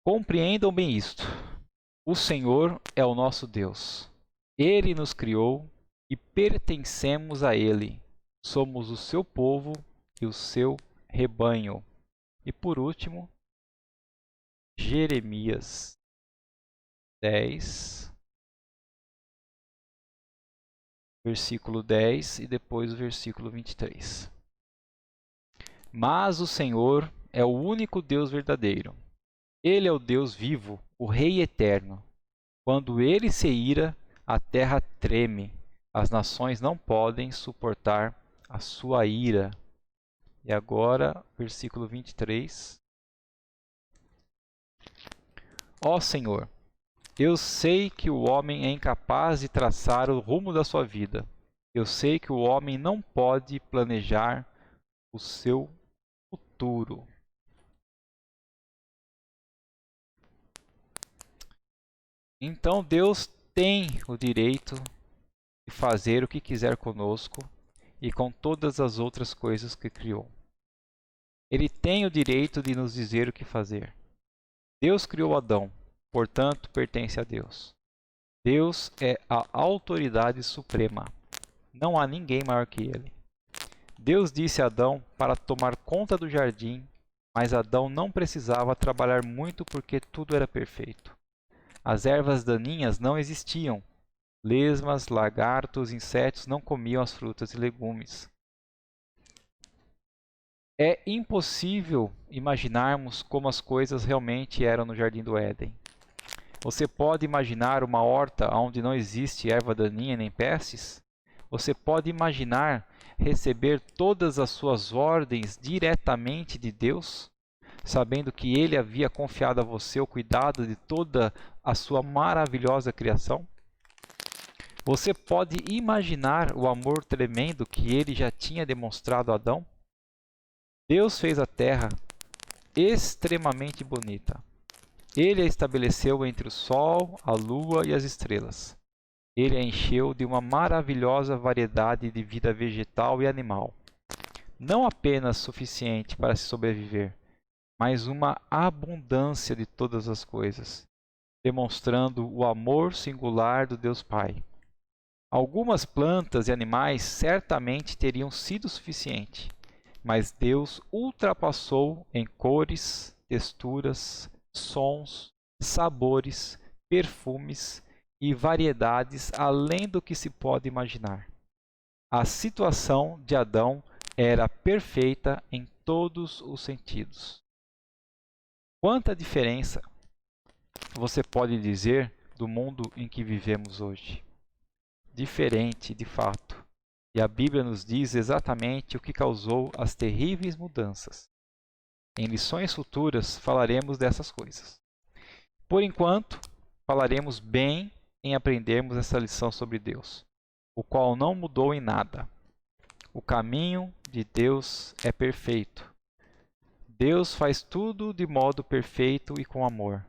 Compreendam bem isto. O Senhor é o nosso Deus. Ele nos criou e pertencemos a Ele. Somos o seu povo e o seu rebanho. E por último, Jeremias 10, versículo 10 e depois o versículo 23. Mas o Senhor é o único Deus verdadeiro. Ele é o Deus vivo, o Rei eterno. Quando ele se ira, a terra treme. As nações não podem suportar a sua ira. E agora, versículo 23. Ó Senhor, eu sei que o homem é incapaz de traçar o rumo da sua vida. Eu sei que o homem não pode planejar o seu futuro. Então Deus tem o direito de fazer o que quiser conosco e com todas as outras coisas que criou. Ele tem o direito de nos dizer o que fazer. Deus criou Adão, portanto, pertence a Deus. Deus é a autoridade suprema. Não há ninguém maior que ele. Deus disse a Adão para tomar conta do jardim, mas Adão não precisava trabalhar muito porque tudo era perfeito. As ervas daninhas não existiam. Lesmas, lagartos, insetos não comiam as frutas e legumes. É impossível imaginarmos como as coisas realmente eram no Jardim do Éden. Você pode imaginar uma horta onde não existe erva daninha nem pestes? Você pode imaginar receber todas as suas ordens diretamente de Deus, sabendo que Ele havia confiado a você o cuidado de toda a sua maravilhosa criação? Você pode imaginar o amor tremendo que Ele já tinha demonstrado a Adão? Deus fez a terra extremamente bonita. Ele a estabeleceu entre o sol, a lua e as estrelas. Ele a encheu de uma maravilhosa variedade de vida vegetal e animal. Não apenas suficiente para se sobreviver, mas uma abundância de todas as coisas, demonstrando o amor singular do Deus Pai. Algumas plantas e animais certamente teriam sido suficiente, mas Deus ultrapassou em cores, texturas, sons, sabores, perfumes e variedades além do que se pode imaginar. A situação de Adão era perfeita em todos os sentidos. Quanta diferença você pode dizer do mundo em que vivemos hoje? Diferente, de fato. E a Bíblia nos diz exatamente o que causou as terríveis mudanças. Em lições futuras falaremos dessas coisas. Por enquanto, falaremos bem em aprendermos essa lição sobre Deus, o qual não mudou em nada. O caminho de Deus é perfeito. Deus faz tudo de modo perfeito e com amor.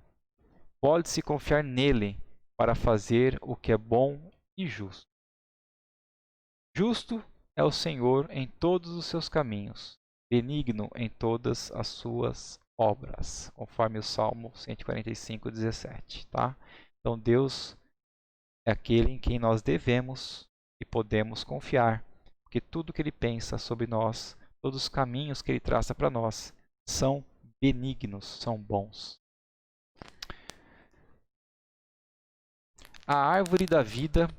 Pode-se confiar nele para fazer o que é bom e justo. Justo é o Senhor em todos os seus caminhos, benigno em todas as suas obras, conforme o Salmo 145, 17. Tá? Então Deus é aquele em quem nós devemos e podemos confiar, porque tudo que Ele pensa sobre nós, todos os caminhos que Ele traça para nós, são benignos, são bons. A árvore da vida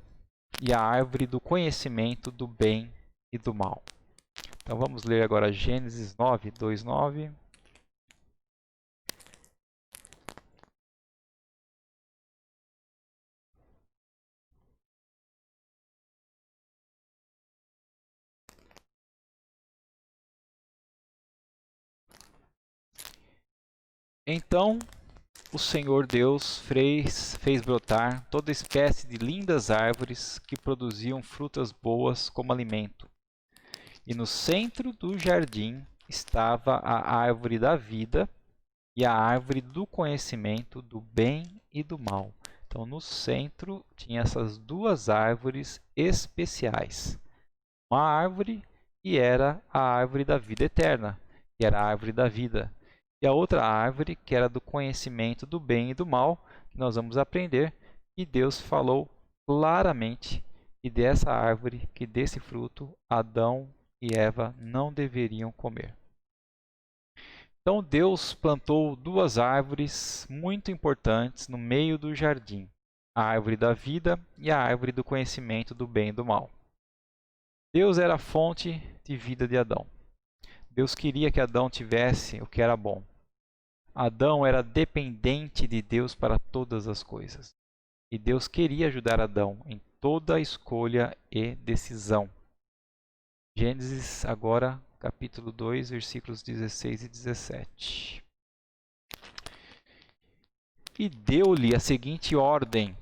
e a árvore do conhecimento do bem e do mal. Então vamos ler agora Gênesis 9, 2, 9. Então o Senhor Deus fez brotar toda espécie de lindas árvores que produziam frutas boas como alimento. E no centro do jardim estava a árvore da vida e a árvore do conhecimento do bem e do mal. Então, no centro tinha essas duas árvores especiais. Uma árvore que era a árvore da vida eterna, que era a árvore da vida. E a outra árvore que era do conhecimento do bem e do mal, que nós vamos aprender. E Deus falou claramente que dessa árvore, que desse fruto, Adão e Eva não deveriam comer. Então Deus plantou duas árvores muito importantes no meio do jardim, a árvore da vida e a árvore do conhecimento do bem e do mal. Deus era a fonte de vida de Adão. Deus queria que Adão tivesse o que era bom. Adão era dependente de Deus para todas as coisas. E Deus queria ajudar Adão em toda escolha e decisão. Gênesis agora, capítulo 2, versículos 16 e 17. E deu-lhe a seguinte ordem: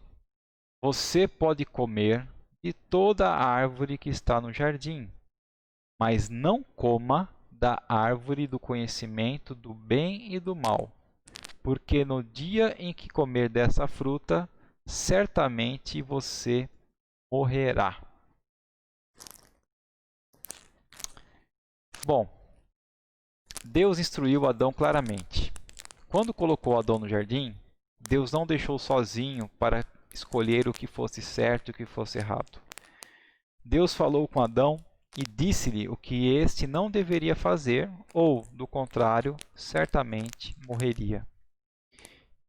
você pode comer de toda a árvore que está no jardim, mas não coma da árvore do conhecimento do bem e do mal, porque no dia em que comer dessa fruta, certamente você morrerá. Bom, Deus instruiu Adão claramente. Quando colocou Adão no jardim, Deus não deixou sozinho para escolher o que fosse certo e o que fosse errado. Deus falou com Adão e disse-lhe o que este não deveria fazer, ou, do contrário, certamente morreria.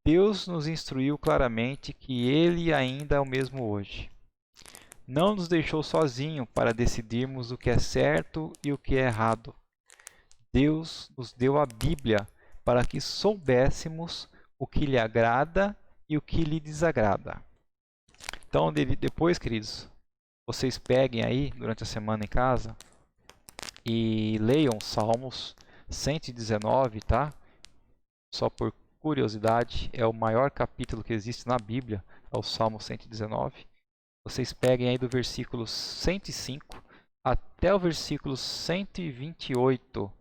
Deus nos instruiu claramente que Ele ainda é o mesmo hoje. Não nos deixou sozinho para decidirmos o que é certo e o que é errado. Deus nos deu a Bíblia para que soubéssemos o que lhe agrada e o que lhe desagrada. Então, depois, queridos, vocês peguem aí durante a semana em casa e leiam Salmos 119, tá? Só por curiosidade, é o maior capítulo que existe na Bíblia, é o Salmo 119. Vocês peguem aí do versículo 105 até o versículo 128.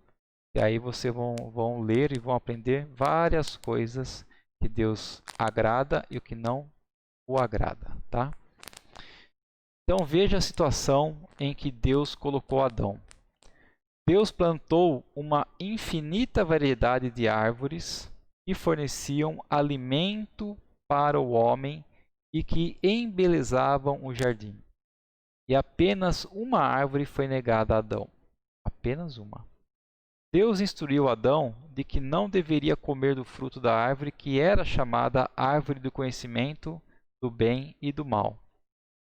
E aí vocês vão ler e vão aprender várias coisas que Deus agrada e o que não o agrada, tá? Então veja a situação em que Deus colocou Adão. Deus plantou uma infinita variedade de árvores que forneciam alimento para o homem e que embelezavam o jardim. E apenas uma árvore foi negada a Adão. Apenas uma. Deus instruiu Adão de que não deveria comer do fruto da árvore que era chamada árvore do conhecimento do bem e do mal.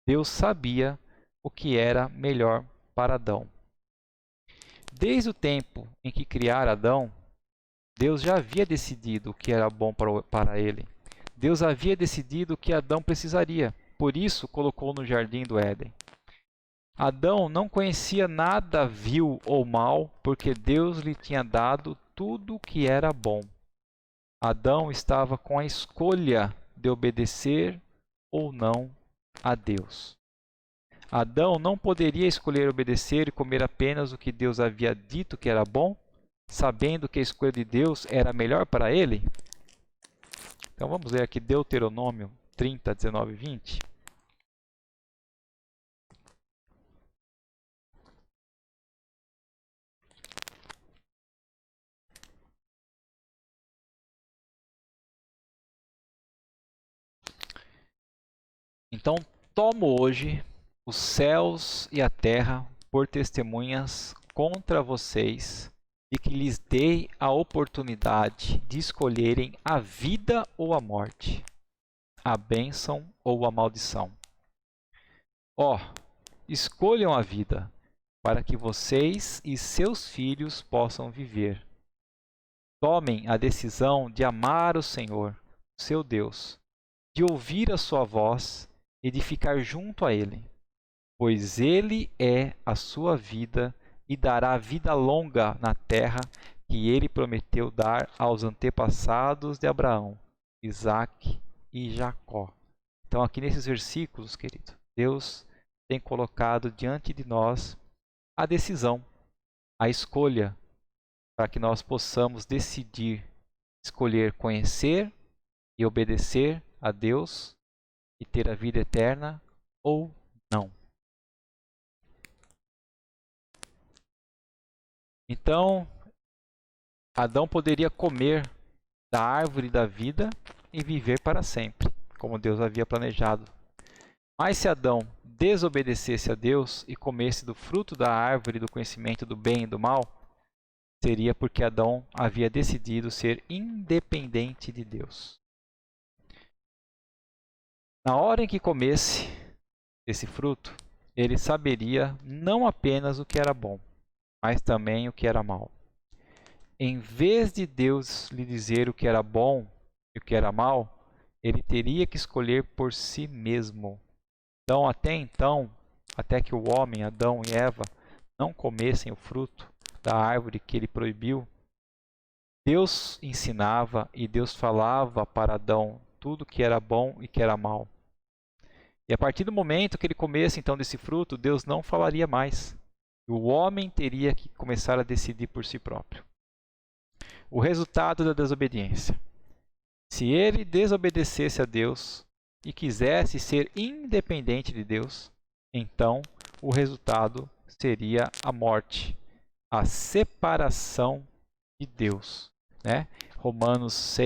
Deus sabia o que era melhor para Adão. Desde o tempo em que criara Adão, Deus já havia decidido o que era bom para ele. Deus havia decidido o que Adão precisaria, por isso colocou no jardim do Éden. Adão não conhecia nada vil ou mal, porque Deus lhe tinha dado tudo o que era bom. Adão estava com a escolha de obedecer ou não a Deus. Adão não poderia escolher obedecer e comer apenas o que Deus havia dito que era bom, sabendo que a escolha de Deus era melhor para ele? Então vamos ler aqui Deuteronômio 30, 19 e 20. Então tomo hoje os céus e a terra por testemunhas contra vocês, de que lhes dei a oportunidade de escolherem a vida ou a morte, a bênção ou a maldição. Ó, escolham a vida, para que vocês e seus filhos possam viver. Tomem a decisão de amar o Senhor, seu Deus, de ouvir a sua voz e de ficar junto a Ele, pois Ele é a sua vida e dará vida longa na terra que ele prometeu dar aos antepassados de Abraão, Isaque e Jacó. Então, aqui nesses versículos, querido, Deus tem colocado diante de nós a decisão, a escolha, para que nós possamos decidir, escolher conhecer e obedecer a Deus e ter a vida eterna ou não. Então, Adão poderia comer da árvore da vida e viver para sempre, como Deus havia planejado. Mas se Adão desobedecesse a Deus e comesse do fruto da árvore do conhecimento do bem e do mal, seria porque Adão havia decidido ser independente de Deus. Na hora em que comesse esse fruto, ele saberia não apenas o que era bom, mas também o que era mal. Em vez de Deus lhe dizer o que era bom e o que era mal, ele teria que escolher por si mesmo. Então, até que o homem, Adão e Eva, não comessem o fruto da árvore que ele proibiu, Deus ensinava e Deus falava para Adão tudo que era bom e que era mal. E a partir do momento que ele comesse então desse fruto, Deus não falaria mais. O homem teria que começar a decidir por si próprio. O resultado da desobediência. Se ele desobedecesse a Deus e quisesse ser independente de Deus, então o resultado seria a morte, a separação de Deus, né? Romanos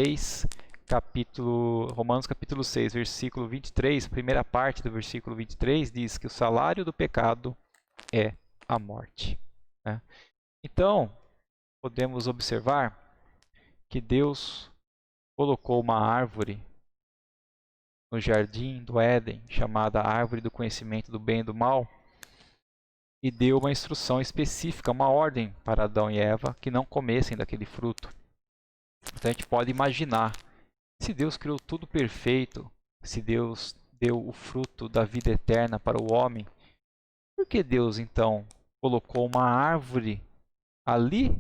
capítulo 6, versículo 23, primeira parte do versículo 23 diz que o salário do pecado é a morte, né? Então, podemos observar que Deus colocou uma árvore no jardim do Éden, chamada árvore do conhecimento do bem e do mal, e deu uma instrução específica, uma ordem para Adão e Eva que não comessem daquele fruto. Então a gente pode imaginar, se Deus criou tudo perfeito, se Deus deu o fruto da vida eterna para o homem, por que Deus então colocou uma árvore ali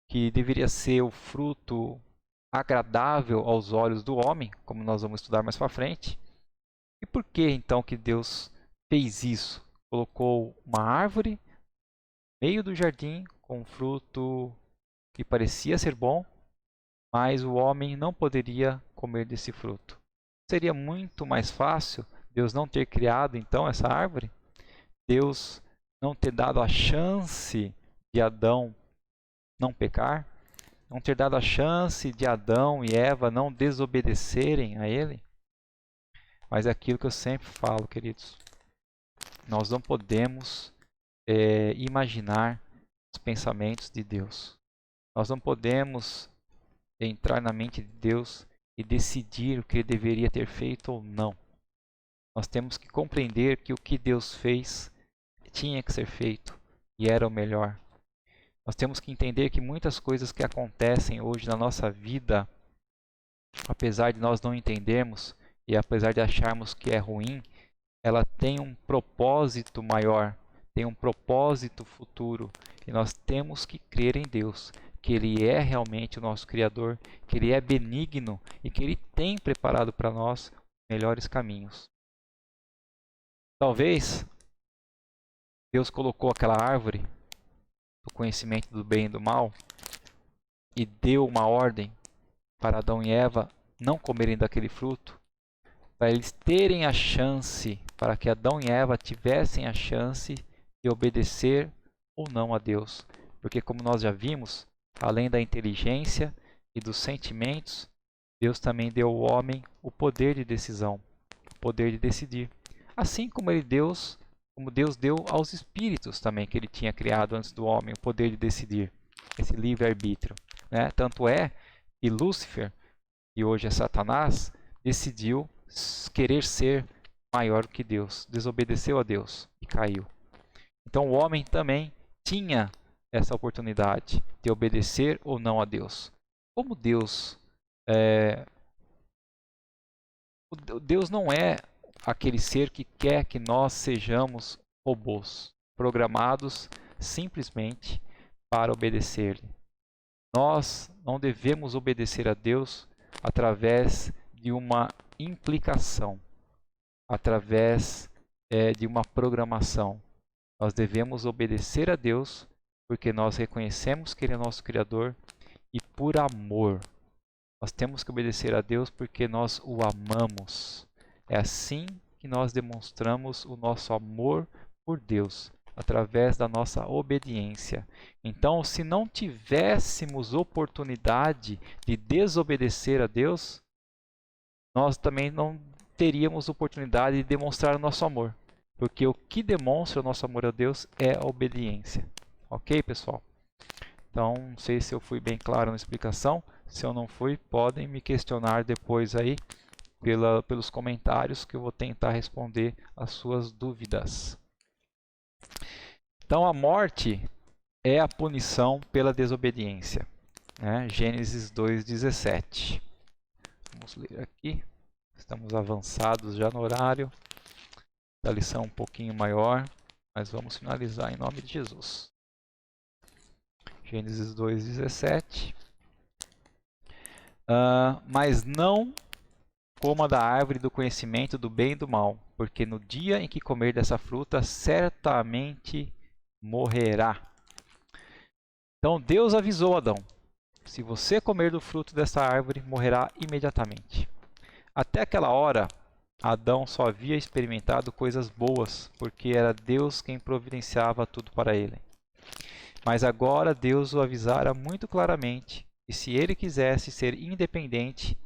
que deveria ser o fruto agradável aos olhos do homem, como nós vamos estudar mais para frente? E por que então que Deus fez isso? Colocou uma árvore no meio do jardim com um fruto que parecia ser bom, mas o homem não poderia comer desse fruto. Seria muito mais fácil Deus não ter criado então essa árvore? Deus não ter dado a chance de Adão não pecar? Não ter dado a chance de Adão e Eva não desobedecerem a ele? Mas é aquilo que eu sempre falo, queridos. Nós não podemos imaginar os pensamentos de Deus. Nós não podemos entrar na mente de Deus e decidir o que ele deveria ter feito ou não. Nós temos que compreender que o que Deus fez tinha que ser feito e era o melhor. Nós temos que entender que muitas coisas que acontecem hoje na nossa vida, apesar de nós não entendermos e apesar de acharmos que é ruim, ela tem um propósito maior, tem um propósito futuro. E nós temos que crer em Deus, que Ele é realmente o nosso Criador, que Ele é benigno e que Ele tem preparado para nós melhores caminhos. Talvez Deus colocou aquela árvore do conhecimento do bem e do mal e deu uma ordem para Adão e Eva não comerem daquele fruto, para eles terem a chance, para que Adão e Eva tivessem a chance de obedecer ou não a Deus. Porque como nós já vimos, além da inteligência e dos sentimentos, Deus também deu ao homem o poder de decisão, o poder de decidir. Assim como Deus deu aos espíritos também que ele tinha criado antes do homem, o poder de decidir, esse livre-arbítrio, né? Tanto é que Lúcifer, que hoje é Satanás, decidiu querer ser maior que Deus, desobedeceu a Deus e caiu. Então o homem também tinha essa oportunidade de obedecer ou não a Deus. Como Deus Deus não é aquele ser que quer que nós sejamos robôs, programados simplesmente para obedecer-lhe. Nós não devemos obedecer a Deus através de uma implicação, através de uma programação. Nós devemos obedecer a Deus porque nós reconhecemos que Ele é nosso Criador e por amor. Nós temos que obedecer a Deus porque nós o amamos. É assim que nós demonstramos o nosso amor por Deus, através da nossa obediência. Então, se não tivéssemos oportunidade de desobedecer a Deus, nós também não teríamos oportunidade de demonstrar o nosso amor. Porque o que demonstra o nosso amor a Deus é a obediência. Ok, pessoal? Então, não sei se eu fui bem claro na explicação. Se eu não fui, podem me questionar depois aí pelos comentários que eu vou tentar responder as suas dúvidas. Então, a morte é a punição pela desobediência. Né? Gênesis 2:17. Vamos ler aqui. Estamos avançados já no horário. A lição um pouquinho maior, mas vamos finalizar em nome de Jesus. Gênesis 2:17. Mas não coma da árvore do conhecimento do bem e do mal, porque no dia em que comer dessa fruta, certamente morrerá. Então Deus avisou Adão: se você comer do fruto dessa árvore, morrerá imediatamente. Até aquela hora, Adão só havia experimentado coisas boas, porque era Deus quem providenciava tudo para ele. Mas agora Deus o avisara muito claramente que se ele quisesse ser independente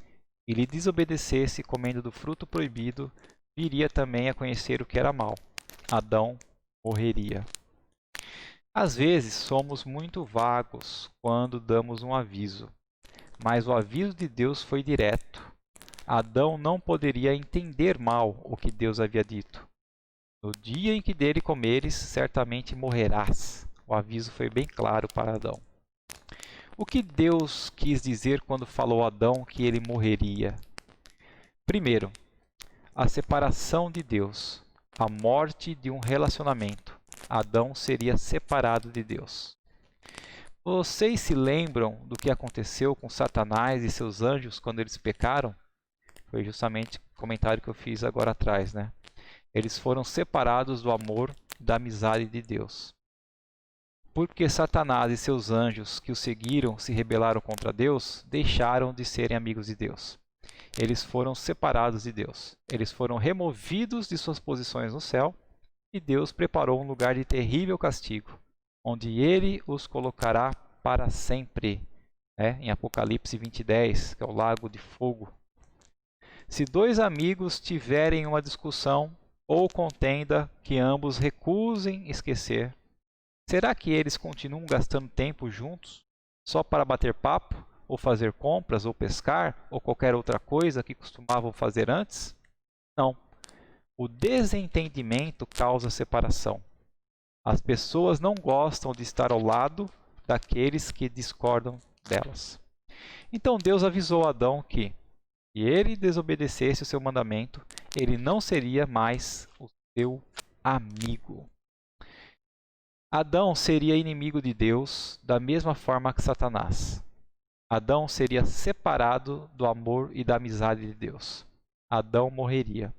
e lhe desobedecesse comendo do fruto proibido, viria também a conhecer o que era mal. Adão morreria. Às vezes somos muito vagos quando damos um aviso, mas o aviso de Deus foi direto. Adão não poderia entender mal o que Deus havia dito. No dia em que dele comeres, certamente morrerás. O aviso foi bem claro para Adão. O que Deus quis dizer quando falou a Adão que ele morreria? Primeiro, a separação de Deus, a morte de um relacionamento. Adão seria separado de Deus. Vocês se lembram do que aconteceu com Satanás e seus anjos quando eles pecaram? Foi justamente o comentário que eu fiz agora atrás, né? Eles foram separados do amor e da amizade de Deus. Porque Satanás e seus anjos que o seguiram se rebelaram contra Deus, deixaram de serem amigos de Deus. Eles foram separados de Deus. Eles foram removidos de suas posições no céu e Deus preparou um lugar de terrível castigo, onde Ele os colocará para sempre. Em Apocalipse 20:10, que é o lago de fogo. Se dois amigos tiverem uma discussão ou contenda que ambos recusem esquecer, será que eles continuam gastando tempo juntos só para bater papo, ou fazer compras, ou pescar, ou qualquer outra coisa que costumavam fazer antes? Não. O desentendimento causa separação. As pessoas não gostam de estar ao lado daqueles que discordam delas. Então Deus avisou Adão que, se ele desobedecesse o seu mandamento, ele não seria mais o seu amigo. Adão seria inimigo de Deus da mesma forma que Satanás. Adão seria separado do amor e da amizade de Deus. Adão morreria.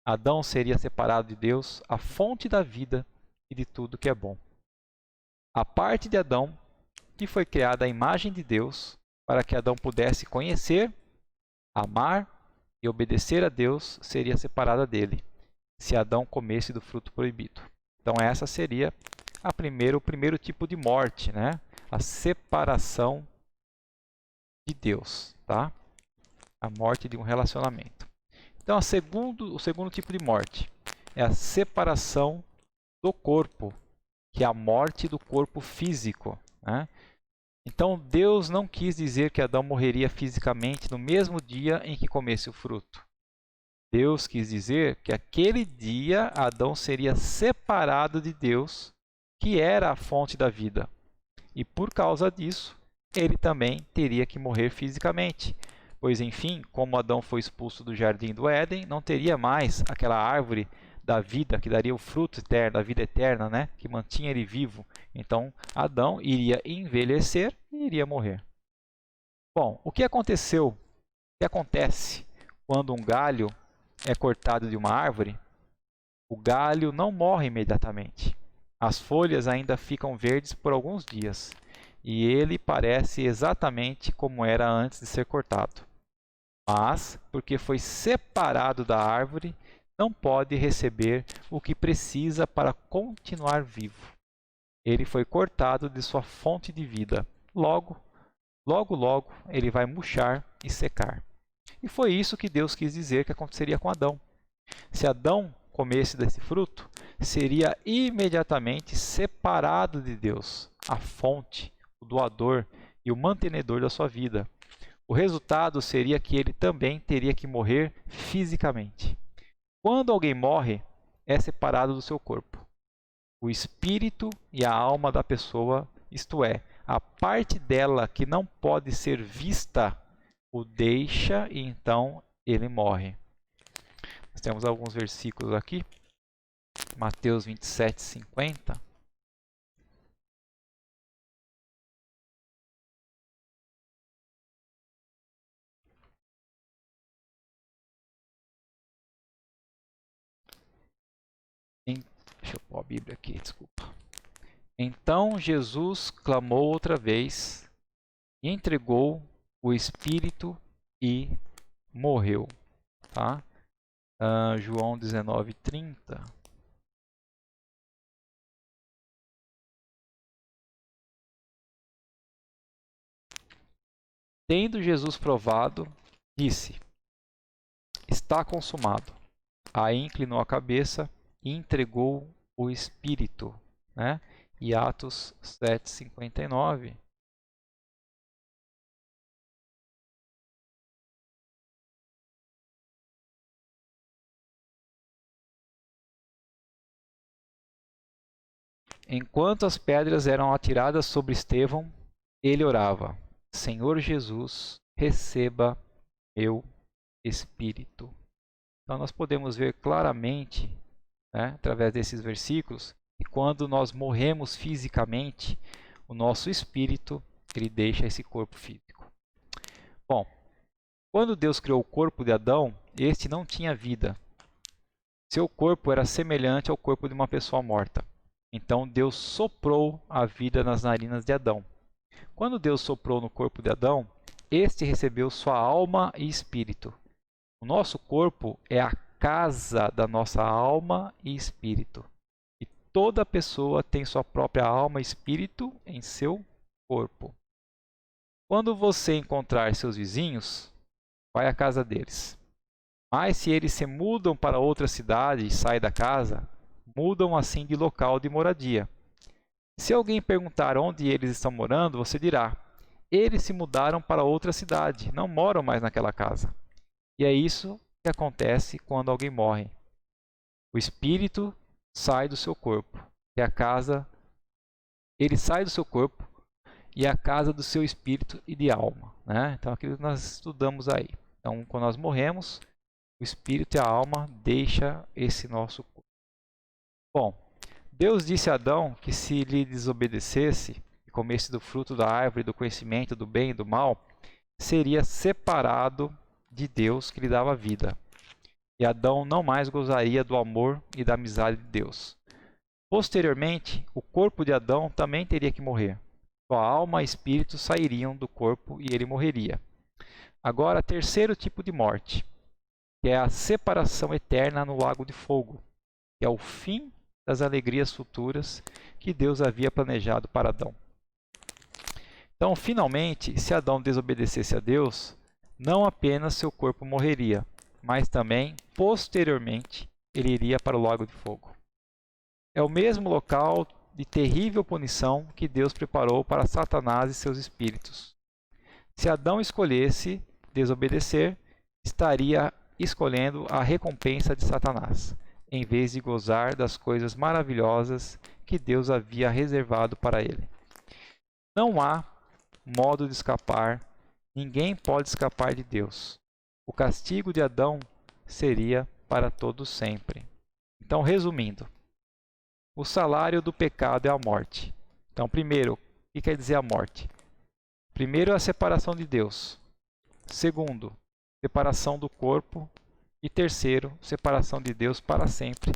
Adão seria separado de Deus, a fonte da vida e de tudo que é bom. A parte de Adão, que foi criada à imagem de Deus, para que Adão pudesse conhecer, amar e obedecer a Deus, seria separada dele, se Adão comesse do fruto proibido. Então essa seria o primeiro tipo de morte, né? A separação de Deus, tá? A morte de um relacionamento. Então o segundo tipo de morte é a separação do corpo, que é a morte do corpo físico, né? Então Deus não quis dizer que Adão morreria fisicamente no mesmo dia em que comesse o fruto. Deus quis dizer que aquele dia Adão seria separado de Deus, que era a fonte da vida. E por causa disso, ele também teria que morrer fisicamente. Pois, enfim, como Adão foi expulso do jardim do Éden, não teria mais aquela árvore da vida que daria o fruto eterno, da vida eterna, né? Que mantinha ele vivo. Então, Adão iria envelhecer e iria morrer. Bom, o que aconteceu? O que acontece quando um galho é cortado de uma árvore? O galho não morre imediatamente. As folhas ainda ficam verdes por alguns dias, e ele parece exatamente como era antes de ser cortado. Mas, porque foi separado da árvore, não pode receber o que precisa para continuar vivo. Ele foi cortado de sua fonte de vida. Logo, ele vai murchar e secar. E foi isso que Deus quis dizer que aconteceria com Adão. Se Adão comesse desse fruto, seria imediatamente separado de Deus, a fonte, o doador e o mantenedor da sua vida. O resultado seria que ele também teria que morrer fisicamente. Quando alguém morre, é separado do seu corpo. O espírito e a alma da pessoa, isto é, a parte dela que não pode ser vista, o deixa e então ele morre. Nós temos alguns versículos aqui. Mateus 27, 50. Deixa eu pôr a Bíblia aqui, desculpa. Então Jesus clamou outra vez, e entregou o Espírito e morreu. Tá? João 19, 30. Tendo Jesus provado, disse: está consumado. Aí inclinou a cabeça e entregou o Espírito. Né? E Atos 7, 59. Enquanto as pedras eram atiradas sobre Estevão, ele orava: Senhor Jesus, receba meu espírito. Então nós podemos ver claramente, né, através desses versículos, que quando nós morremos fisicamente, o nosso espírito ele deixa esse corpo físico. Bom, quando Deus criou o corpo de Adão, este não tinha vida. Seu corpo era semelhante ao corpo de uma pessoa morta. Então Deus soprou a vida nas narinas de Adão. Quando Deus soprou no corpo de Adão, este recebeu sua alma e espírito. O nosso corpo é a casa da nossa alma e espírito. E toda pessoa tem sua própria alma e espírito em seu corpo. Quando você encontrar seus vizinhos, vai à casa deles. Mas se eles se mudam para outra cidade e saem da casa, mudam assim de local de moradia. Se alguém perguntar onde eles estão morando, você dirá: eles se mudaram para outra cidade, não moram mais naquela casa. E é isso que acontece quando alguém morre. O espírito sai do seu corpo, e a casa, ele sai do seu corpo e é a casa do seu espírito e de alma, né? Então aquilo que nós estudamos aí. Então, quando nós morremos, o espírito e a alma deixam esse nosso corpo. Bom, Deus disse a Adão que se lhe desobedecesse e comesse do fruto da árvore do conhecimento do bem e do mal, seria separado de Deus que lhe dava vida. E Adão não mais gozaria do amor e da amizade de Deus. Posteriormente, o corpo de Adão também teria que morrer. Sua alma e espírito sairiam do corpo e ele morreria. Agora, terceiro tipo de morte, que é a separação eterna no lago de fogo, que é o fim das alegrias futuras que Deus havia planejado para Adão. Então, finalmente, se Adão desobedecesse a Deus, não apenas seu corpo morreria, mas também, posteriormente, ele iria para o lago de fogo. É o mesmo local de terrível punição que Deus preparou para Satanás e seus espíritos. Se Adão escolhesse desobedecer, estaria escolhendo a recompensa de Satanás, em vez de gozar das coisas maravilhosas que Deus havia reservado para ele. Não há modo de escapar, ninguém pode escapar de Deus. O castigo de Adão seria para todo sempre. Então, resumindo, o salário do pecado é a morte. Então, primeiro, o que quer dizer a morte? Primeiro, a separação de Deus. Segundo, separação do corpo. E terceiro, separação de Deus para sempre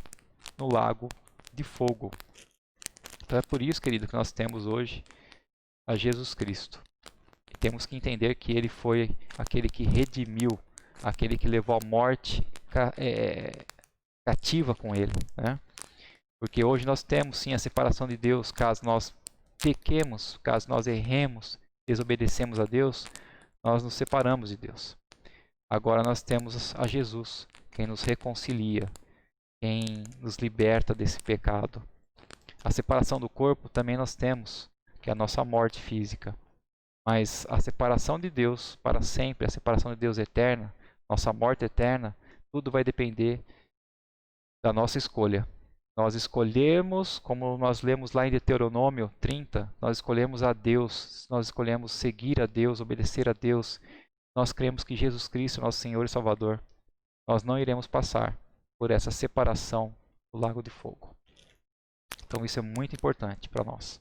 no lago de fogo. Então é por isso, querido, que nós temos hoje a Jesus Cristo. E temos que entender que Ele foi aquele que redimiu, aquele que levou a morte cativa com Ele, né? Porque hoje nós temos sim a separação de Deus, caso nós pequemos, caso nós erremos, desobedecemos a Deus, nós nos separamos de Deus. Agora nós temos a Jesus, quem nos reconcilia, quem nos liberta desse pecado. A separação do corpo também nós temos, que é a nossa morte física. Mas a separação de Deus para sempre, a separação de Deus eterna, nossa morte eterna, tudo vai depender da nossa escolha. Nós escolhemos, como nós lemos lá em Deuteronômio 30, nós escolhemos a Deus, nós escolhemos seguir a Deus, obedecer a Deus. Nós cremos que Jesus Cristo é nosso Senhor e Salvador. Nós não iremos passar por essa separação do lago de fogo. Então isso é muito importante para nós.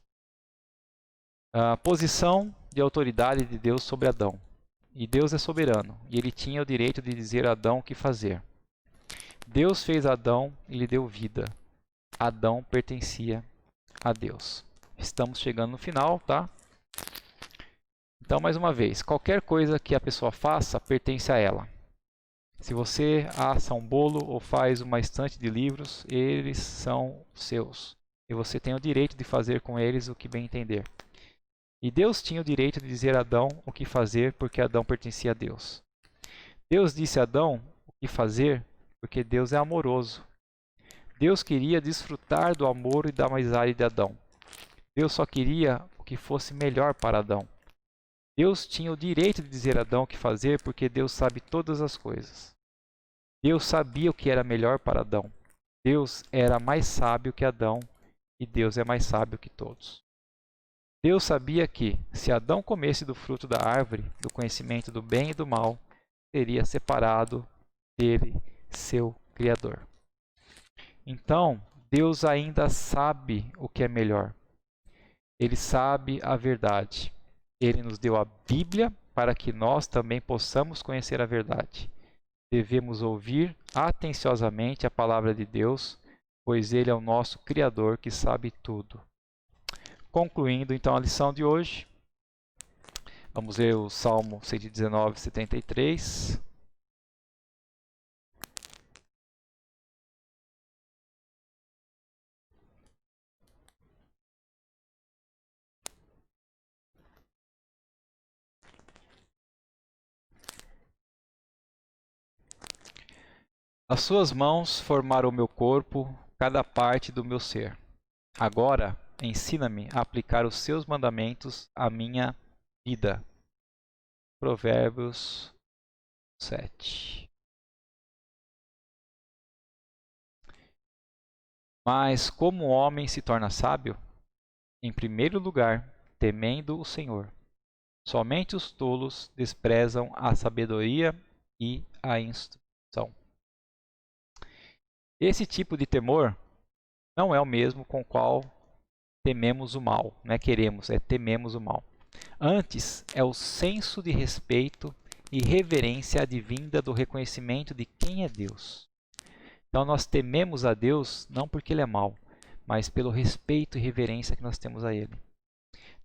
A posição de autoridade de Deus sobre Adão. E Deus é soberano, e ele tinha o direito de dizer a Adão o que fazer. Deus fez Adão e lhe deu vida. Adão pertencia a Deus. Estamos chegando no final, tá? Então, mais uma vez, qualquer coisa que a pessoa faça pertence a ela. Se você assa um bolo ou faz uma estante de livros, eles são seus. E você tem o direito de fazer com eles o que bem entender. E Deus tinha o direito de dizer a Adão o que fazer, porque Adão pertencia a Deus. Deus disse a Adão o que fazer, porque Deus é amoroso. Deus queria desfrutar do amor e da amizade de Adão. Deus só queria o que fosse melhor para Adão. Deus tinha o direito de dizer a Adão o que fazer, porque Deus sabe todas as coisas. Deus sabia o que era melhor para Adão. Deus era mais sábio que Adão e Deus é mais sábio que todos. Deus sabia que, se Adão comesse do fruto da árvore, do conhecimento do bem e do mal, seria separado dele, seu Criador. Então, Deus ainda sabe o que é melhor. Ele sabe a verdade. Ele nos deu a Bíblia para que nós também possamos conhecer a verdade. Devemos ouvir atenciosamente a palavra de Deus, pois Ele é o nosso Criador que sabe tudo. Concluindo então a lição de hoje, vamos ver o Salmo 119, 73. As suas mãos formaram o meu corpo, cada parte do meu ser. Agora, ensina-me a aplicar os seus mandamentos à minha vida. Provérbios 7. Mas como o homem se torna sábio? Em primeiro lugar, temendo o Senhor. Somente os tolos desprezam a sabedoria e a instrução. Esse tipo de temor não é o mesmo com o qual tememos o mal. Não é queremos, é tememos o mal. Antes, é o senso de respeito e reverência advinda do reconhecimento de quem é Deus. Então nós tememos a Deus não porque Ele é mau, mas pelo respeito e reverência que nós temos a Ele.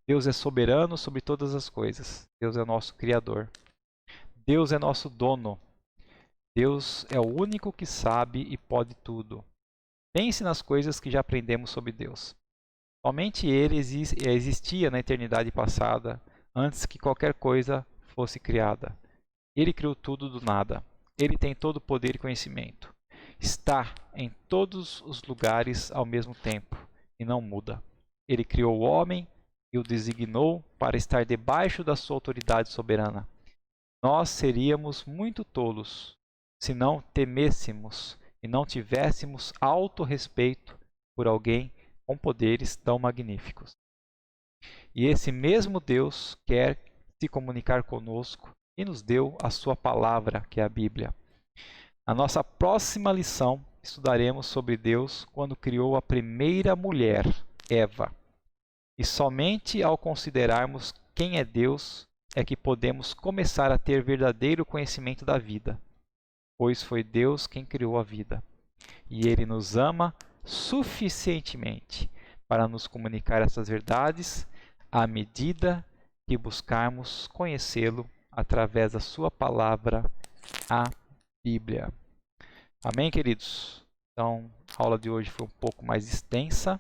Deus é soberano sobre todas as coisas. Deus é nosso Criador. Deus é nosso dono. Deus é o único que sabe e pode tudo. Pense nas coisas que já aprendemos sobre Deus. Somente Ele existia na eternidade passada, antes que qualquer coisa fosse criada. Ele criou tudo do nada. Ele tem todo o poder e conhecimento. Está em todos os lugares ao mesmo tempo e não muda. Ele criou o homem e o designou para estar debaixo da sua autoridade soberana. Nós seríamos muito tolos se não temêssemos e não tivéssemos autorrespeito por alguém com poderes tão magníficos. E esse mesmo Deus quer se comunicar conosco e nos deu a sua palavra, que é a Bíblia. Na nossa próxima lição, estudaremos sobre Deus quando criou a primeira mulher, Eva. E somente ao considerarmos quem é Deus, é que podemos começar a ter verdadeiro conhecimento da vida, pois foi Deus quem criou a vida. E Ele nos ama suficientemente para nos comunicar essas verdades à medida que buscarmos conhecê-lo através da Sua palavra, a Bíblia. Amém, queridos? Então, a aula de hoje foi um pouco mais extensa.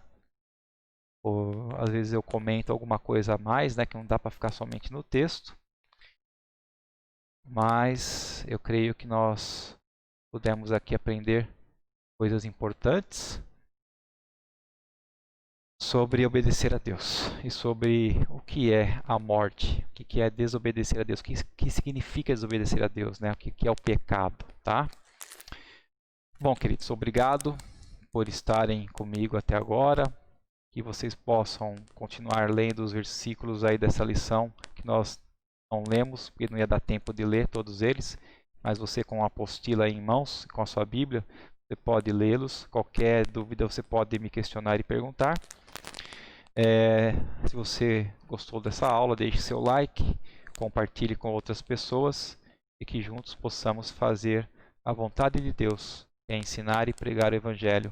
Ou, às vezes eu comento alguma coisa a mais, né, que não dá para ficar somente no texto. Mas eu creio que nós pudemos aqui aprender coisas importantes sobre obedecer a Deus e sobre o que é a morte, o que é desobedecer a Deus, o que significa desobedecer a Deus, né? O que é o pecado, tá? Bom, queridos, obrigado por estarem comigo até agora, que vocês possam continuar lendo os versículos aí dessa lição que nós não lemos, porque não ia dar tempo de ler todos eles, mas você com a apostila aí em mãos, com a sua Bíblia, você pode lê-los. Qualquer dúvida você pode me questionar e perguntar. Se você gostou dessa aula, deixe seu like, compartilhe com outras pessoas e que juntos possamos fazer a vontade de Deus, que é ensinar e pregar o Evangelho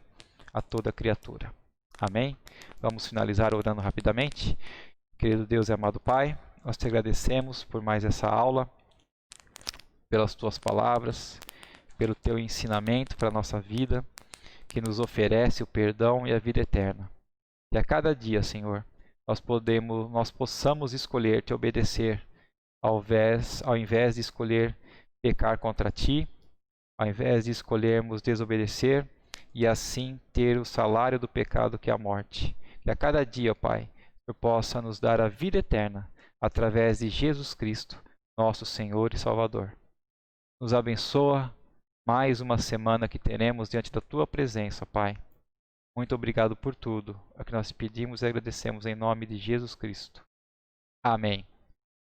a toda criatura. Amém? Vamos finalizar orando rapidamente. Querido Deus e amado Pai, nós te agradecemos por mais essa aula, pelas tuas palavras, pelo teu ensinamento para a nossa vida, que nos oferece o perdão e a vida eterna. Que a cada dia, Senhor, nós possamos escolher te obedecer, ao invés de escolher pecar contra ti, ao invés de escolhermos desobedecer e assim ter o salário do pecado, que é a morte. Que a cada dia, Pai, tu possa nos dar a vida eterna através de Jesus Cristo, nosso Senhor e Salvador. Nos abençoa mais uma semana que teremos diante da tua presença, Pai. Muito obrigado por tudo. É o que nós pedimos e agradecemos em nome de Jesus Cristo. Amém.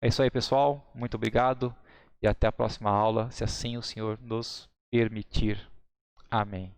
É isso aí, pessoal. Muito obrigado e até a próxima aula, se assim o Senhor nos permitir. Amém.